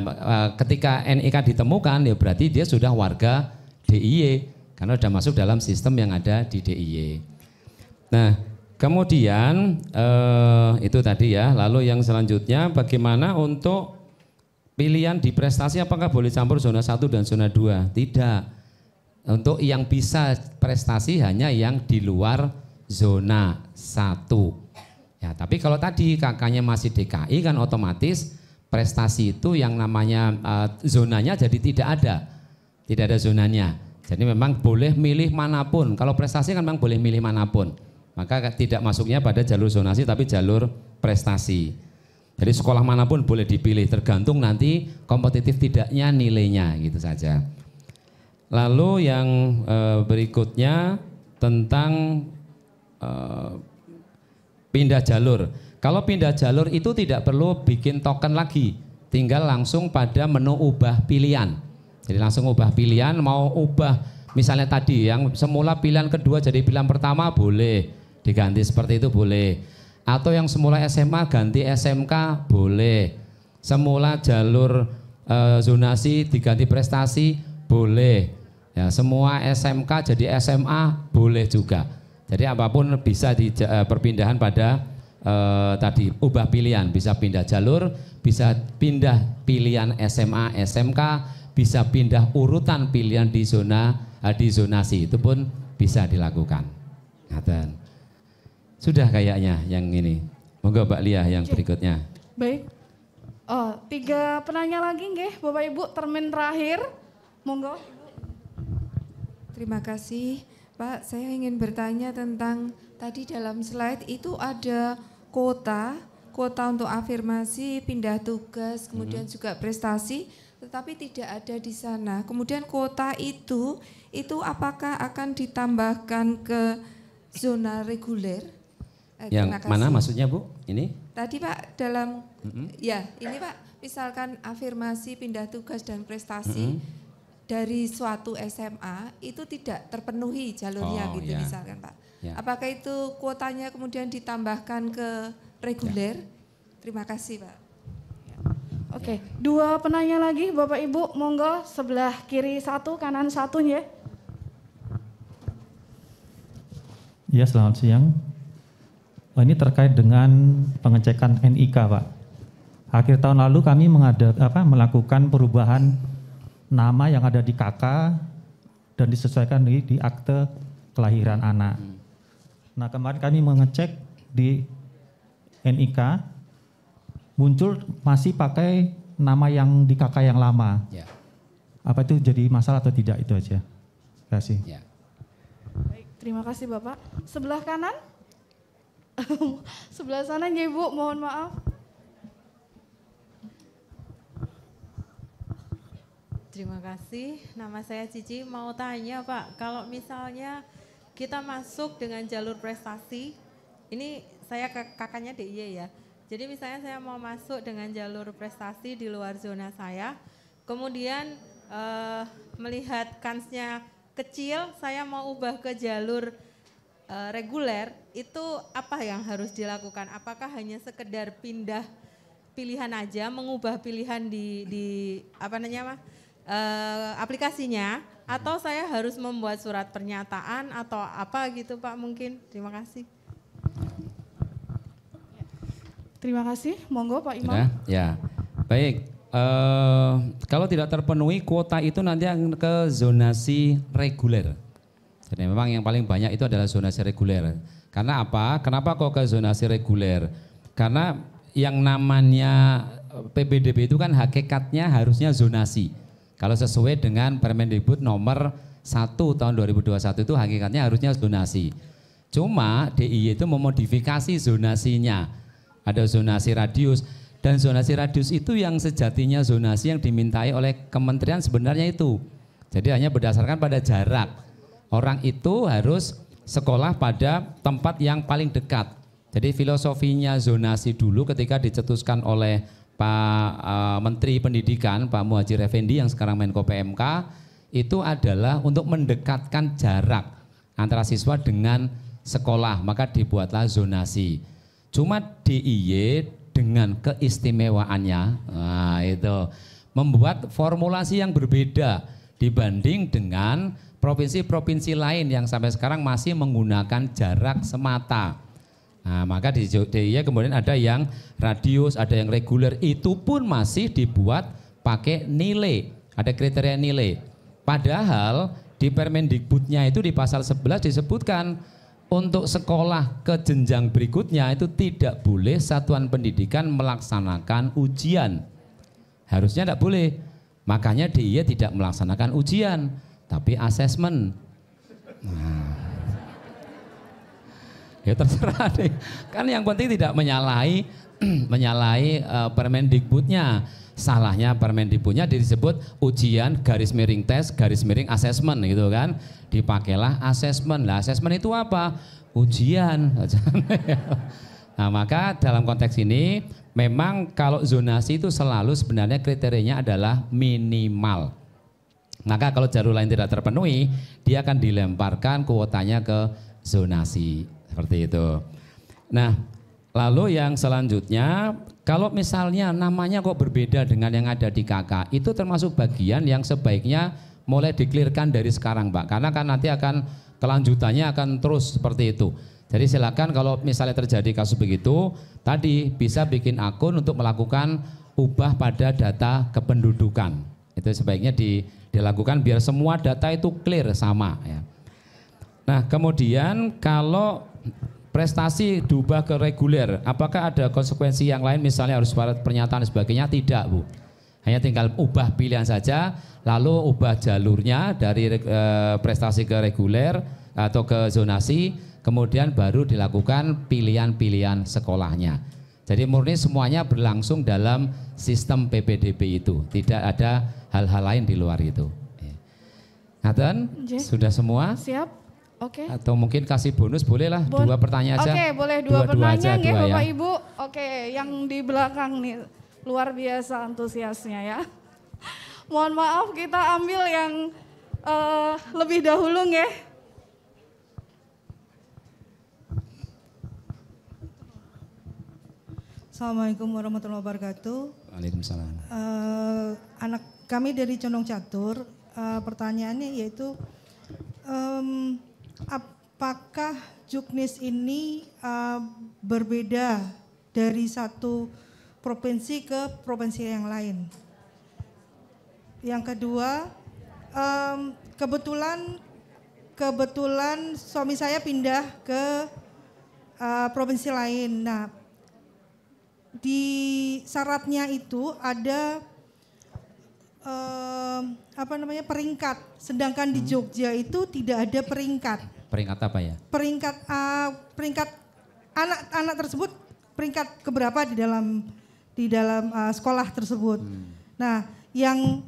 ketika NIK ditemukan ya berarti dia sudah warga DIY karena sudah masuk dalam sistem yang ada di DIY. Nah kemudian itu tadi ya, lalu yang selanjutnya bagaimana untuk pilihan di prestasi, apakah boleh campur zona 1 dan zona 2? Tidak, untuk yang bisa prestasi hanya yang di luar zona 1. Ya, tapi kalau tadi kakaknya masih DKI kan otomatis prestasi itu yang namanya zonanya jadi tidak ada zonanya. Jadi memang boleh milih manapun. Kalau prestasi kan memang boleh milih manapun. Maka tidak masuknya pada jalur zonasi tapi jalur prestasi. Jadi sekolah manapun boleh dipilih tergantung nanti kompetitif tidaknya nilainya gitu saja. Lalu yang berikutnya tentang pindah jalur. Kalau pindah jalur itu tidak perlu bikin token lagi, tinggal langsung pada menu ubah pilihan. Jadi langsung ubah pilihan, mau ubah misalnya tadi yang semula pilihan kedua jadi pilihan pertama boleh diganti seperti itu boleh. Atau yang semula SMA ganti SMK boleh. Semula jalur zonasi diganti prestasi boleh. Ya, semua SMK jadi SMA boleh juga. Jadi apapun bisa di perpindahan pada tadi ubah pilihan, bisa pindah jalur, bisa pindah pilihan SMA, SMK, bisa pindah urutan pilihan di zonasi, itu pun bisa dilakukan. Ngaten. Sudah kayaknya yang ini. Monggo Mbak Lia yang berikutnya. Baik. 3 penanya lagi nggih, Bapak Ibu, termin terakhir. Monggo. Terima kasih. Pak, saya ingin bertanya tentang tadi dalam slide itu ada kuota untuk afirmasi, pindah tugas, kemudian juga prestasi, tetapi tidak ada di sana. Kemudian kuota itu apakah akan ditambahkan ke zona reguler? Yang mana maksudnya Bu? Ini? Tadi Pak dalam, ya ini Pak, misalkan afirmasi, pindah tugas dan prestasi, dari suatu SMA itu tidak terpenuhi jalurnya misalkan Pak. Ya. Apakah itu kuotanya kemudian ditambahkan ke reguler? Ya. Terima kasih Pak. Oke, 2 penanya lagi Bapak Ibu, monggo sebelah kiri 1, kanan 1 ya. Ya, selamat siang. Ini terkait dengan pengecekan NIK, Pak. Akhir tahun lalu kami melakukan perubahan nama yang ada di KK dan disesuaikan di akte kelahiran anak. Nah, kemarin kami mengecek di NIK, muncul masih pakai nama yang di KK yang lama. Ya. Apa itu jadi masalah atau tidak, itu aja. Terima kasih. Ya. Baik, terima kasih Bapak. Sebelah kanan? Sebelah sana ya Ibu, mohon maaf. Terima kasih, nama saya Cici. Mau tanya Pak, kalau misalnya kita masuk dengan jalur prestasi, ini saya kakaknya DIY ya. Jadi misalnya saya mau masuk dengan jalur prestasi di luar zona saya, kemudian melihat kansnya kecil, saya mau ubah ke jalur reguler, itu apa yang harus dilakukan? Apakah hanya sekedar pindah pilihan aja, mengubah pilihan di aplikasinya, atau saya harus membuat surat pernyataan atau apa gitu Pak mungkin? Terima kasih. Terima kasih, monggo Pak Imam. Ya, baik. Kalau tidak terpenuhi kuota itu nanti akan ke zonasi reguler. Jadi memang yang paling banyak itu adalah zonasi reguler. Karena apa? Kenapa kok ke zonasi reguler? Karena yang namanya PPDB itu kan hakikatnya harusnya zonasi. Kalau sesuai dengan Permendikbud nomor 1 tahun 2021 itu hakikatnya harusnya zonasi. Cuma DIY itu memodifikasi zonasinya. Ada zonasi radius, dan zonasi radius itu yang sejatinya zonasi yang dimintai oleh kementerian sebenarnya itu. Jadi hanya berdasarkan pada jarak. Orang itu harus sekolah pada tempat yang paling dekat. Jadi filosofinya zonasi dulu ketika dicetuskan oleh Pak Menteri Pendidikan, Pak Muhadjir Effendi yang sekarang Menko PMK, itu adalah untuk mendekatkan jarak antara siswa dengan sekolah, maka dibuatlah zonasi. Cuma DIY dengan keistimewaannya, nah itu membuat formulasi yang berbeda dibanding dengan provinsi-provinsi lain yang sampai sekarang masih menggunakan jarak semata. Nah, maka di DIY kemudian ada yang radius, ada yang reguler, itu pun masih dibuat pakai nilai, ada kriteria nilai. Padahal di Permendikbudnya itu di pasal 11 disebutkan untuk sekolah ke jenjang berikutnya itu tidak boleh satuan pendidikan melaksanakan ujian. Harusnya tidak boleh. Makanya DIY tidak melaksanakan ujian, tapi asesmen. Nah, ya terserah deh. Kan yang penting tidak menyalahi Permendikbudnya. Salahnya Permendikbudnya disebut ujian garis miring tes garis miring asesmen gitu kan. Dipakailah asesmen. Lah asesmen itu apa? Ujian. Nah, maka dalam konteks ini memang kalau zonasi itu selalu sebenarnya kriterianya adalah minimal. Maka kalau jalur lain tidak terpenuhi, dia akan dilemparkan kuotanya ke zonasi. Seperti itu. Nah, lalu yang selanjutnya, kalau misalnya namanya kok berbeda dengan yang ada di KK, itu termasuk bagian yang sebaiknya mulai diklirkan dari sekarang, Pak. Karena kan nanti akan kelanjutannya akan terus seperti itu. Jadi silakan kalau misalnya terjadi kasus begitu, tadi bisa bikin akun untuk melakukan ubah pada data kependudukan. Itu sebaiknya dilakukan biar semua data itu clear sama ya. Nah, kemudian kalau prestasi diubah ke reguler, apakah ada konsekuensi yang lain misalnya harus surat pernyataan dan sebagainya? Tidak, Bu. Hanya tinggal ubah pilihan saja, lalu ubah jalurnya dari prestasi ke reguler atau ke zonasi, kemudian baru dilakukan pilihan-pilihan sekolahnya. Jadi murni semuanya berlangsung dalam sistem PPDB itu, tidak ada hal-hal lain di luar itu. Ngaten, sudah semua? Siap, oke. Atau mungkin kasih bonus bolehlah, 2 pertanyaan aja. Oke, boleh dua pertanyaan ya Bapak ya. Ibu. Oke, yang di belakang nih luar biasa antusiasnya ya. Mohon maaf kita ambil yang lebih dahulu nggih. Assalamualaikum warahmatullahi wabarakatuh. Waalaikumsalam. Anak kami dari Condong Catur, pertanyaannya yaitu apakah Juknis ini berbeda dari satu provinsi ke provinsi yang lain. Yang kedua, kebetulan suami saya pindah ke provinsi lain. Nah, di syaratnya itu ada peringkat, sedangkan di Jogja itu tidak ada peringkat. Peringkat apa ya? Peringkat anak-anak tersebut peringkat keberapa di dalam sekolah tersebut. Nah, yang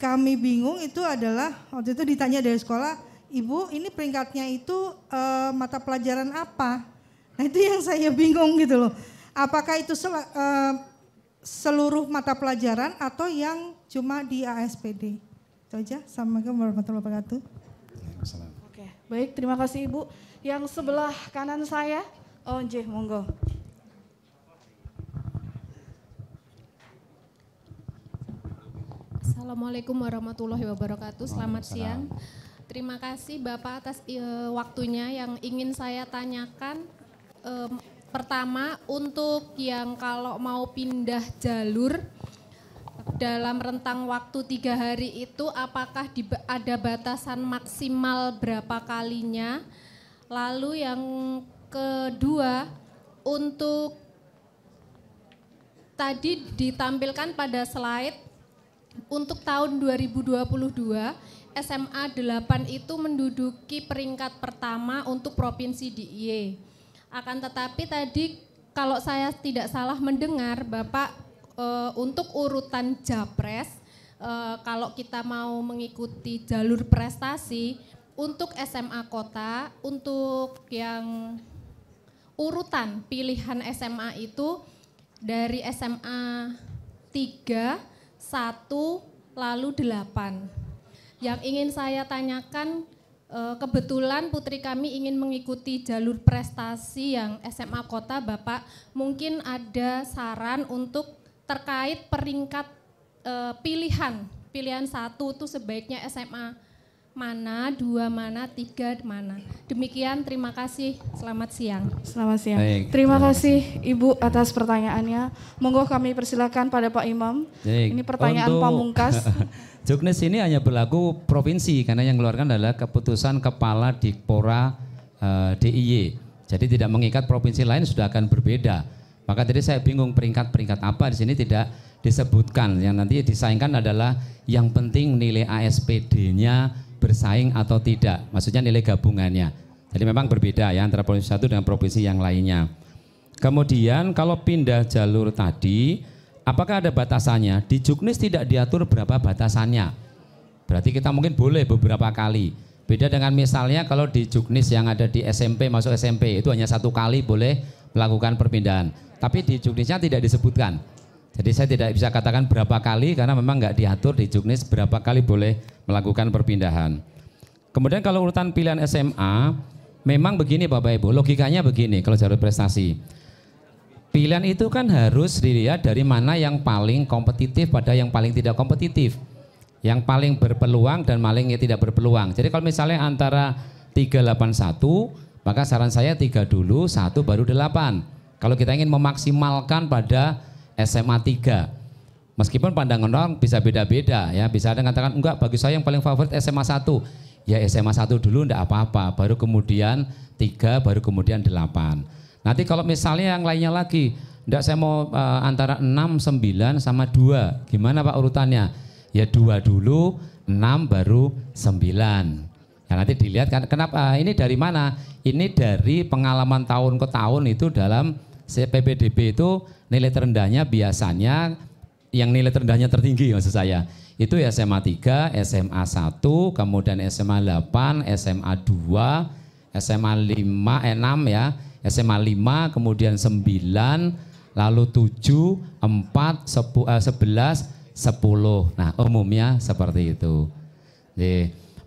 kami bingung itu adalah waktu itu ditanya dari sekolah, Ibu ini peringkatnya itu mata pelajaran apa? Nah itu yang saya bingung gitu loh. Apakah itu seluruh mata pelajaran atau yang cuma di ASPD? Itu aja. Assalamualaikum warahmatullahi wabarakatuh. Oke, baik, terima kasih Ibu. Yang sebelah kanan saya, monggo. Assalamualaikum warahmatullahi wabarakatuh. Selamat siang. Terima kasih Bapak atas waktunya. Yang ingin saya tanyakan, pertama untuk yang kalau mau pindah jalur dalam rentang waktu 3 hari itu apakah ada batasan maksimal berapa kalinya? Lalu yang kedua, untuk tadi ditampilkan pada slide untuk tahun 2022 SMA 8 itu menduduki peringkat pertama untuk Provinsi DIY. Akan tetapi tadi kalau saya tidak salah mendengar Bapak untuk urutan Japres, kalau kita mau mengikuti jalur prestasi untuk SMA kota, untuk yang urutan pilihan SMA itu dari SMA 3, 1, lalu 8. Yang ingin saya tanyakan, kebetulan putri kami ingin mengikuti jalur prestasi yang SMA kota, Bapak mungkin ada saran untuk terkait peringkat pilihan 1 itu sebaiknya SMA mana, 2 mana, 3 mana. Demikian, terima kasih. Selamat siang. Selamat siang. Baik, terima kasih Ibu atas pertanyaannya. Monggo kami persilakan pada Pak Imam. Baik. Ini pertanyaan pamungkas. Juknis ini hanya berlaku provinsi karena yang mengeluarkan adalah keputusan Kepala Dikpora DIY. Jadi tidak mengikat provinsi lain sudah akan berbeda. Maka tadi saya bingung peringkat-peringkat apa di sini tidak disebutkan. Yang nanti disaingkan adalah yang penting nilai ASPD-nya bersaing atau tidak, maksudnya nilai gabungannya. Jadi memang berbeda ya antara provinsi satu dengan provinsi yang lainnya. Kemudian kalau pindah jalur tadi, apakah ada batasannya? Di Juknis tidak diatur berapa batasannya. Berarti kita mungkin boleh beberapa kali. Beda dengan misalnya kalau di Juknis yang ada di SMP, masuk SMP itu hanya 1 kali boleh melakukan perpindahan. Tapi di Juknisnya tidak disebutkan. Jadi saya tidak bisa katakan berapa kali karena memang nggak diatur di Juknis berapa kali boleh melakukan perpindahan. Kemudian kalau urutan pilihan SMA, memang begini Bapak Ibu, logikanya begini kalau jalur prestasi. Pilihan itu kan harus dilihat dari mana yang paling kompetitif pada yang paling tidak kompetitif. Yang paling berpeluang dan paling tidak berpeluang. Jadi kalau misalnya antara 381, maka saran saya 3 dulu, 1 baru 8. Kalau kita ingin memaksimalkan pada SMA 3. Meskipun pandangan orang bisa beda-beda ya, bisa ada yang katakan enggak bagi saya yang paling favorit SMA 1. Ya SMA 1 dulu enggak apa-apa, baru kemudian 3, baru kemudian 8. Nanti kalau misalnya yang lainnya lagi, enggak saya mau antara 6, 9 sama 2. Gimana Pak urutannya? Ya 2 dulu, 6 baru 9. Ya nanti dilihat kan kenapa ini dari mana? Ini dari pengalaman tahun ke tahun itu dalam PPDB itu nilai terendahnya biasanya yang nilai terendahnya tertinggi maksud saya itu SMA 3, SMA 1, kemudian SMA 8, SMA 2, SMA 6 ya, SMA 5, kemudian 9, lalu 7, 4, 11, 10. Nah umumnya seperti itu.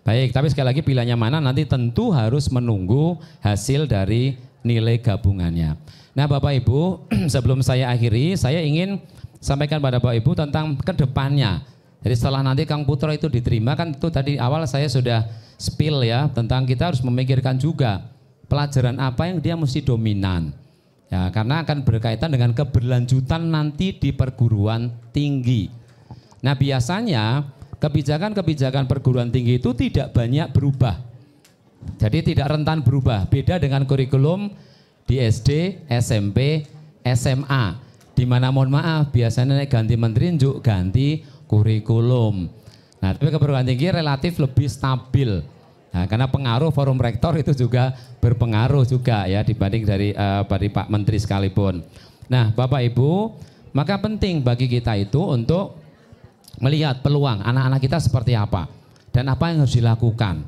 Baik, tapi sekali lagi pilihannya mana nanti tentu harus menunggu hasil dari nilai gabungannya. Nah Bapak Ibu, sebelum saya akhiri, saya ingin sampaikan pada Bapak Ibu tentang kedepannya. Jadi setelah nanti Kang Putra itu diterima, kan itu tadi awal saya sudah spill ya, tentang kita harus memikirkan juga pelajaran apa yang dia mesti dominan. Ya, karena akan berkaitan dengan keberlanjutan nanti di perguruan tinggi. Nah, biasanya kebijakan-kebijakan perguruan tinggi itu tidak banyak berubah. Jadi tidak rentan berubah. Beda dengan kurikulum di SD, SMP, SMA. Di mana mohon maaf biasanya ganti menteri njuk ganti kurikulum. Nah, tapi keperguruan tinggi relatif lebih stabil. Nah, karena pengaruh forum rektor itu juga berpengaruh juga ya dibanding dari Pak Menteri sekalipun. Nah, Bapak Ibu, maka penting bagi kita itu untuk melihat peluang anak-anak kita seperti apa dan apa yang harus dilakukan.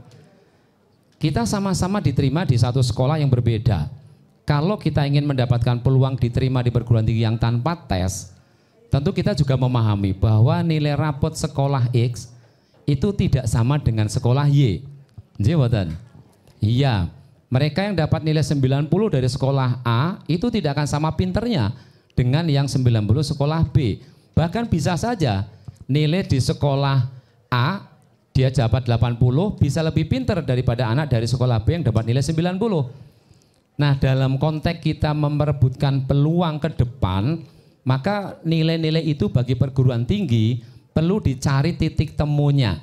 Kita sama-sama diterima di satu sekolah yang berbeda. Kalau kita ingin mendapatkan peluang diterima di perguruan tinggi yang tanpa tes, tentu kita juga memahami bahwa nilai rapot sekolah X itu tidak sama dengan sekolah Y. Iya, mereka yang dapat nilai 90 dari sekolah A itu tidak akan sama pinternya dengan yang 90 sekolah B. Bahkan bisa saja nilai di sekolah A dia dapat 80 bisa lebih pinter daripada anak dari sekolah B yang dapat nilai 90. Nah, dalam konteks kita memperebutkan peluang ke depan, maka nilai-nilai itu bagi perguruan tinggi perlu dicari titik temunya.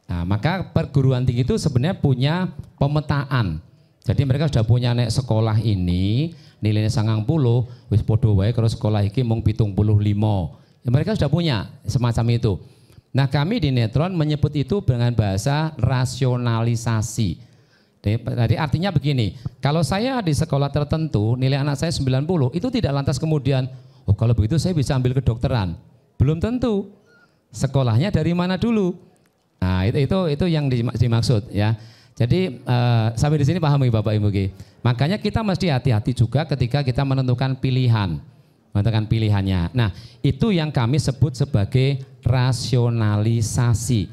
Nah, maka perguruan tinggi itu sebenarnya punya pemetaan. Jadi mereka sudah punya nek sekolah ini nilainya 90, wis podo wae kalau sekolah iki mung 75. Ya, mereka sudah punya semacam itu. Nah, kami di Netron menyebut itu dengan bahasa rasionalisasi. Jadi artinya begini, kalau saya di sekolah tertentu nilai anak saya 90, itu tidak lantas kemudian, oh kalau begitu saya bisa ambil kedokteran. Belum tentu. Sekolahnya dari mana dulu? Nah, itu yang dimaksud ya. Jadi sampai di sini pahami Bapak Ibu. Makanya kita mesti hati-hati juga ketika kita menentukan pilihan. Menentukan pilihannya. Nah, itu yang kami sebut sebagai rasionalisasi.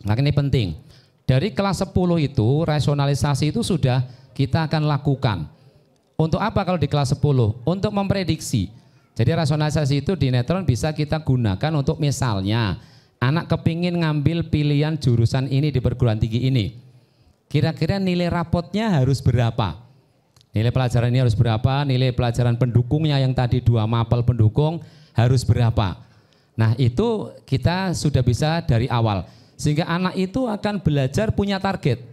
Maka ini penting. Dari kelas 10 itu, rasionalisasi itu sudah kita akan lakukan. Untuk apa kalau di kelas 10? Untuk memprediksi. Jadi rasionalisasi itu di Netron bisa kita gunakan untuk misalnya, anak kepingin ngambil pilihan jurusan ini di perguruan tinggi ini. Kira-kira nilai rapotnya harus berapa? Nilai pelajaran ini harus berapa? Nilai pelajaran pendukungnya yang tadi 2 mapel pendukung harus berapa? Nah, itu kita sudah bisa dari awal. Sehingga anak itu akan belajar punya target.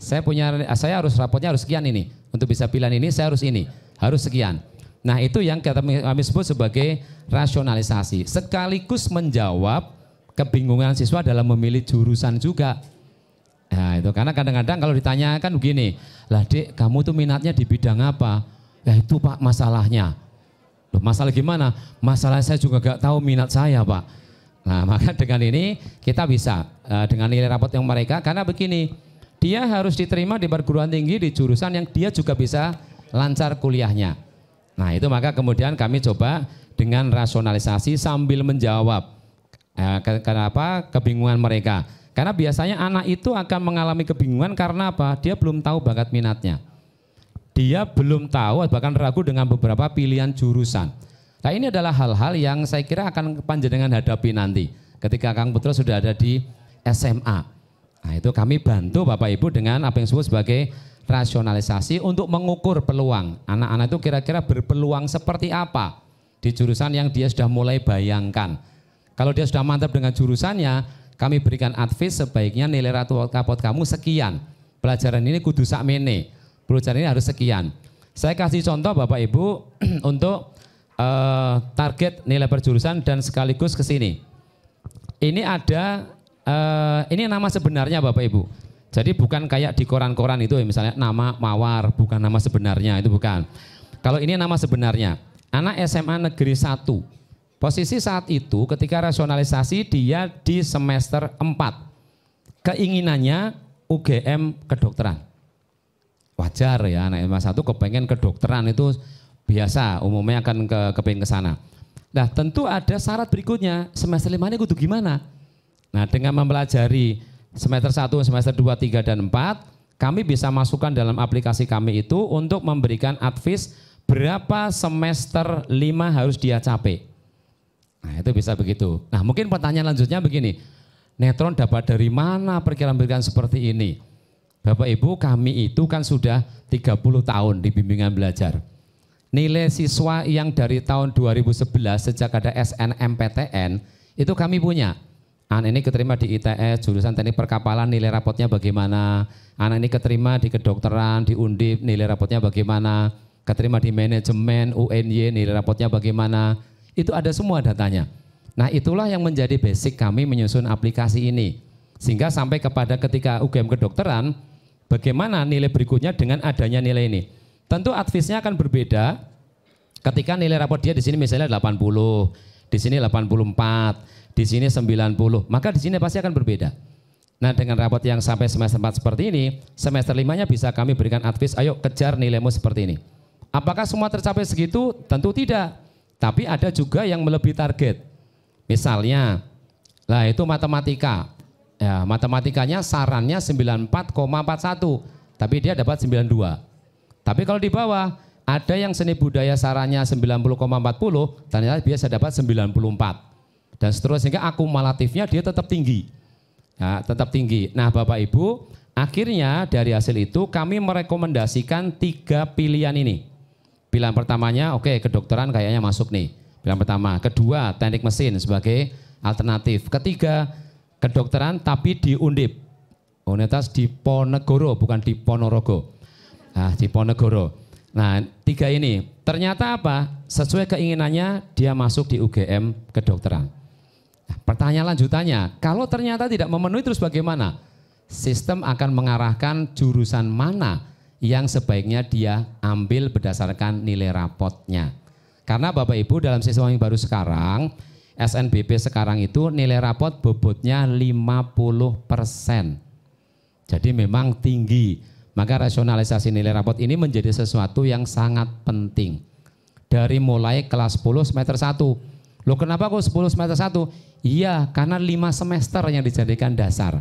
Saya harus rapotnya harus sekian ini. Untuk bisa pilihan ini saya harus ini, harus sekian. Nah, itu yang kami sebut sebagai rasionalisasi. Sekaligus menjawab kebingungan siswa dalam memilih jurusan juga. Nah, itu karena kadang-kadang kalau ditanyakan begini, lah Dek, kamu tuh minatnya di bidang apa? Ya itu Pak masalahnya. Loh, masalah gimana? Masalah saya juga gak tahu minat saya Pak. Nah, maka dengan ini kita bisa dengan nilai rapot yang mereka, karena begini, dia harus diterima di perguruan tinggi di jurusan yang dia juga bisa lancar kuliahnya. Nah, itu maka kemudian kami coba dengan rasionalisasi sambil menjawab kenapa kebingungan mereka. Karena biasanya anak itu akan mengalami kebingungan karena apa? Dia belum tahu bakat minatnya. Dia belum tahu, bahkan ragu dengan beberapa pilihan jurusan. Nah, ini adalah hal-hal yang saya kira akan panjenengan hadapi nanti ketika Kang Putra sudah ada di SMA. Nah, itu kami bantu Bapak Ibu dengan apa yang disebut sebagai rasionalisasi untuk mengukur peluang. Anak-anak itu kira-kira berpeluang seperti apa di jurusan yang dia sudah mulai bayangkan. Kalau dia sudah mantap dengan jurusannya, kami berikan advice sebaiknya nilai rapot kamu sekian. Pelajaran ini kudu sakmene, pelajaran ini harus sekian. Saya kasih contoh Bapak Ibu untuk target nilai perjurusan dan sekaligus ke sini. Ini ada ini nama sebenarnya Bapak Ibu. Jadi bukan kayak di koran-koran itu misalnya nama mawar, bukan nama sebenarnya, itu bukan. Kalau ini nama sebenarnya, anak SMA Negeri 1. Posisi saat itu ketika rasionalisasi dia di semester 4. Keinginannya UGM kedokteran. Wajar ya, anak SMA 1 kepengen kedokteran itu biasa, umumnya akan kepingin ke sana. Nah, tentu ada syarat berikutnya, semester 5 ini kudu gimana? Nah, dengan mempelajari semester 1, semester 2, 3, dan 4, kami bisa masukkan dalam aplikasi kami itu untuk memberikan advice berapa semester 5 harus dia capai. Nah, itu bisa begitu. Nah, mungkin pertanyaan lanjutnya begini, Netron dapat dari mana perkiraan-perkiraan seperti ini? Bapak Ibu, kami itu kan sudah 30 tahun di bimbingan belajar. nilai siswa yang dari tahun 2011 sejak ada SNMPTN itu kami punya. Anak ini keterima di ITS, jurusan teknik perkapalan, nilai rapotnya bagaimana. Anak ini keterima di kedokteran, di Undip, nilai rapotnya bagaimana. Keterima di manajemen, UNY, nilai rapotnya bagaimana. Itu ada semua datanya. Nah itulah yang menjadi basic kami menyusun aplikasi ini. Sehingga sampai kepada ketika UGM kedokteran, bagaimana nilai berikutnya dengan adanya nilai ini. Tentu advisnya akan berbeda ketika nilai raport dia di sini misalnya 80, di sini 84, di sini 90, maka di sini pasti akan berbeda. Nah dengan raport yang sampai semester 4 seperti ini, semester 5-nya bisa kami berikan advice, ayo kejar nilaimu seperti ini. Apakah semua tercapai segitu? Tentu tidak. Tapi ada juga yang melebihi target. Misalnya, lah itu matematika. Ya, matematikanya sarannya 94,41, tapi dia dapat 92. Tapi kalau di bawah, ada yang seni budaya sarannya 90,40, ternyata biasa dapat 94. Dan seterusnya, sehingga akumulatifnya dia tetap tinggi. Ya, tetap tinggi. Nah Bapak Ibu, akhirnya dari hasil itu kami merekomendasikan 3 pilihan ini. Pilihan pertamanya, oke, kedokteran kayaknya masuk nih. Pilihan pertama. Kedua, teknik mesin sebagai alternatif. Ketiga, kedokteran tapi di Undip. Universitas Diponegoro, bukan di Ponorogo. Nah, di Ponegoro. Nah, 3 ini. Ternyata apa? Sesuai keinginannya dia masuk di UGM kedokteran. Nah, pertanyaan lanjutannya, kalau ternyata tidak memenuhi terus bagaimana? Sistem akan mengarahkan jurusan mana yang sebaiknya dia ambil berdasarkan nilai rapotnya. Karena Bapak Ibu dalam sistem yang baru sekarang, SNBP sekarang itu nilai rapot bobotnya 50%. Jadi memang tinggi. Maka rasionalisasi nilai rapot ini menjadi sesuatu yang sangat penting. Dari mulai kelas 10 semester 1. Loh kenapa kok 10 semester 1? Iya karena 5 semester yang dijadikan dasar.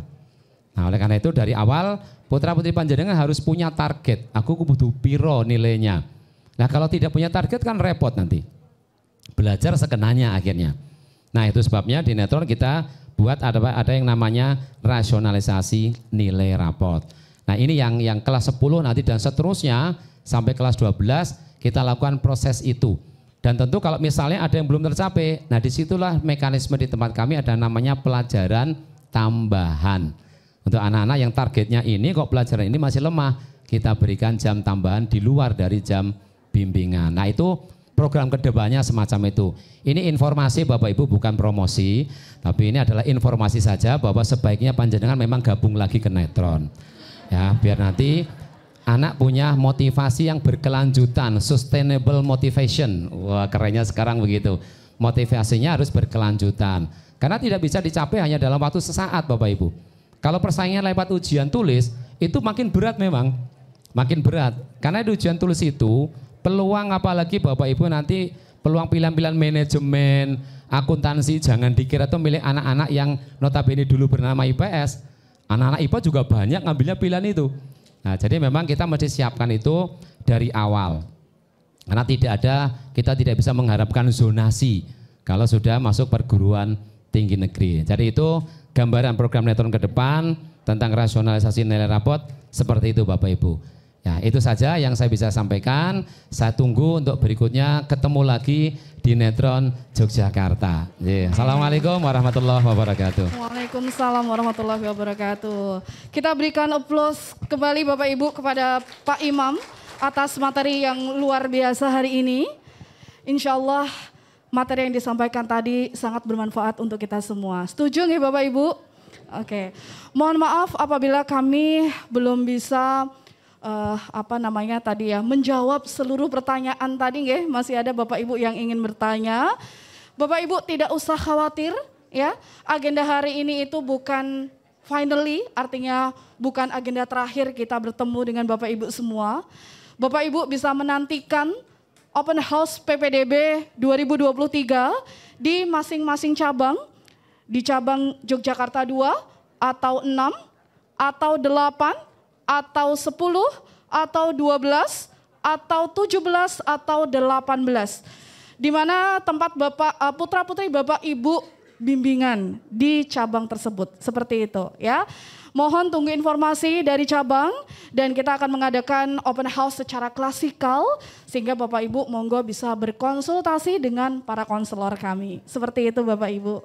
Nah oleh karena itu dari awal putra putri panjenengan harus punya target. Aku butuh piro nilainya. Nah kalau tidak punya target kan repot nanti. Belajar sekenanya akhirnya. Nah itu sebabnya di Netron kita buat ada yang namanya rasionalisasi nilai rapot. Nah ini yang kelas 10 nanti dan seterusnya sampai kelas 12 kita lakukan proses itu. Dan tentu kalau misalnya ada yang belum tercapai, nah disitulah mekanisme di tempat kami ada namanya pelajaran tambahan. Untuk anak-anak yang targetnya ini kok pelajaran ini masih lemah, kita berikan jam tambahan di luar dari jam bimbingan. Nah itu program kedepannya semacam itu. Ini informasi Bapak Ibu bukan promosi, tapi ini adalah informasi saja bahwa sebaiknya panjenengan memang gabung lagi ke Netron. Ya, biar nanti anak punya motivasi yang berkelanjutan, sustainable motivation. Wah kerennya sekarang begitu. Motivasinya harus berkelanjutan. Karena tidak bisa dicapai hanya dalam waktu sesaat Bapak Ibu. Kalau persaingan lewat ujian tulis itu makin berat memang. Makin berat. Karena di ujian tulis itu peluang apalagi Bapak Ibu nanti peluang pilihan-pilihan manajemen, akuntansi jangan dikira tuh milik anak-anak yang notabene dulu bernama IPS. Anak-anak IPA juga banyak ngambilnya pilihan itu. Nah, jadi memang kita mesti siapkan itu dari awal. Karena kita tidak bisa mengharapkan zonasi kalau sudah masuk perguruan tinggi negeri. Jadi itu gambaran program Netron ke depan tentang rasionalisasi nilai rapot seperti itu Bapak Ibu. Ya, itu saja yang saya bisa sampaikan. Saya tunggu untuk berikutnya ketemu lagi di Netron Yogyakarta. Assalamualaikum warahmatullahi wabarakatuh. Waalaikumsalam warahmatullahi wabarakatuh. Kita berikan aplaus kembali Bapak Ibu kepada Pak Imam atas materi yang luar biasa hari ini. Insya Allah materi yang disampaikan tadi sangat bermanfaat untuk kita semua. Setuju nggih Bapak Ibu? Oke. Mohon maaf apabila kami belum bisa menjawab seluruh pertanyaan tadi nggih. Masih ada Bapak Ibu yang ingin bertanya. Bapak Ibu tidak usah khawatir ya. Agenda hari ini itu bukan finally, artinya bukan agenda terakhir kita bertemu dengan Bapak Ibu semua. Bapak Ibu bisa menantikan Open House PPDB 2023 di masing-masing cabang. Di cabang Yogyakarta 2 atau 6 atau 8 atau 10 atau 12 atau 17 atau 18. Di mana tempat Bapak putra-putri Bapak Ibu bimbingan di cabang tersebut. Seperti itu ya. Mohon tunggu informasi dari cabang dan kita akan mengadakan open house secara klasikal sehingga Bapak Ibu monggo bisa berkonsultasi dengan para konselor kami. Seperti itu Bapak Ibu.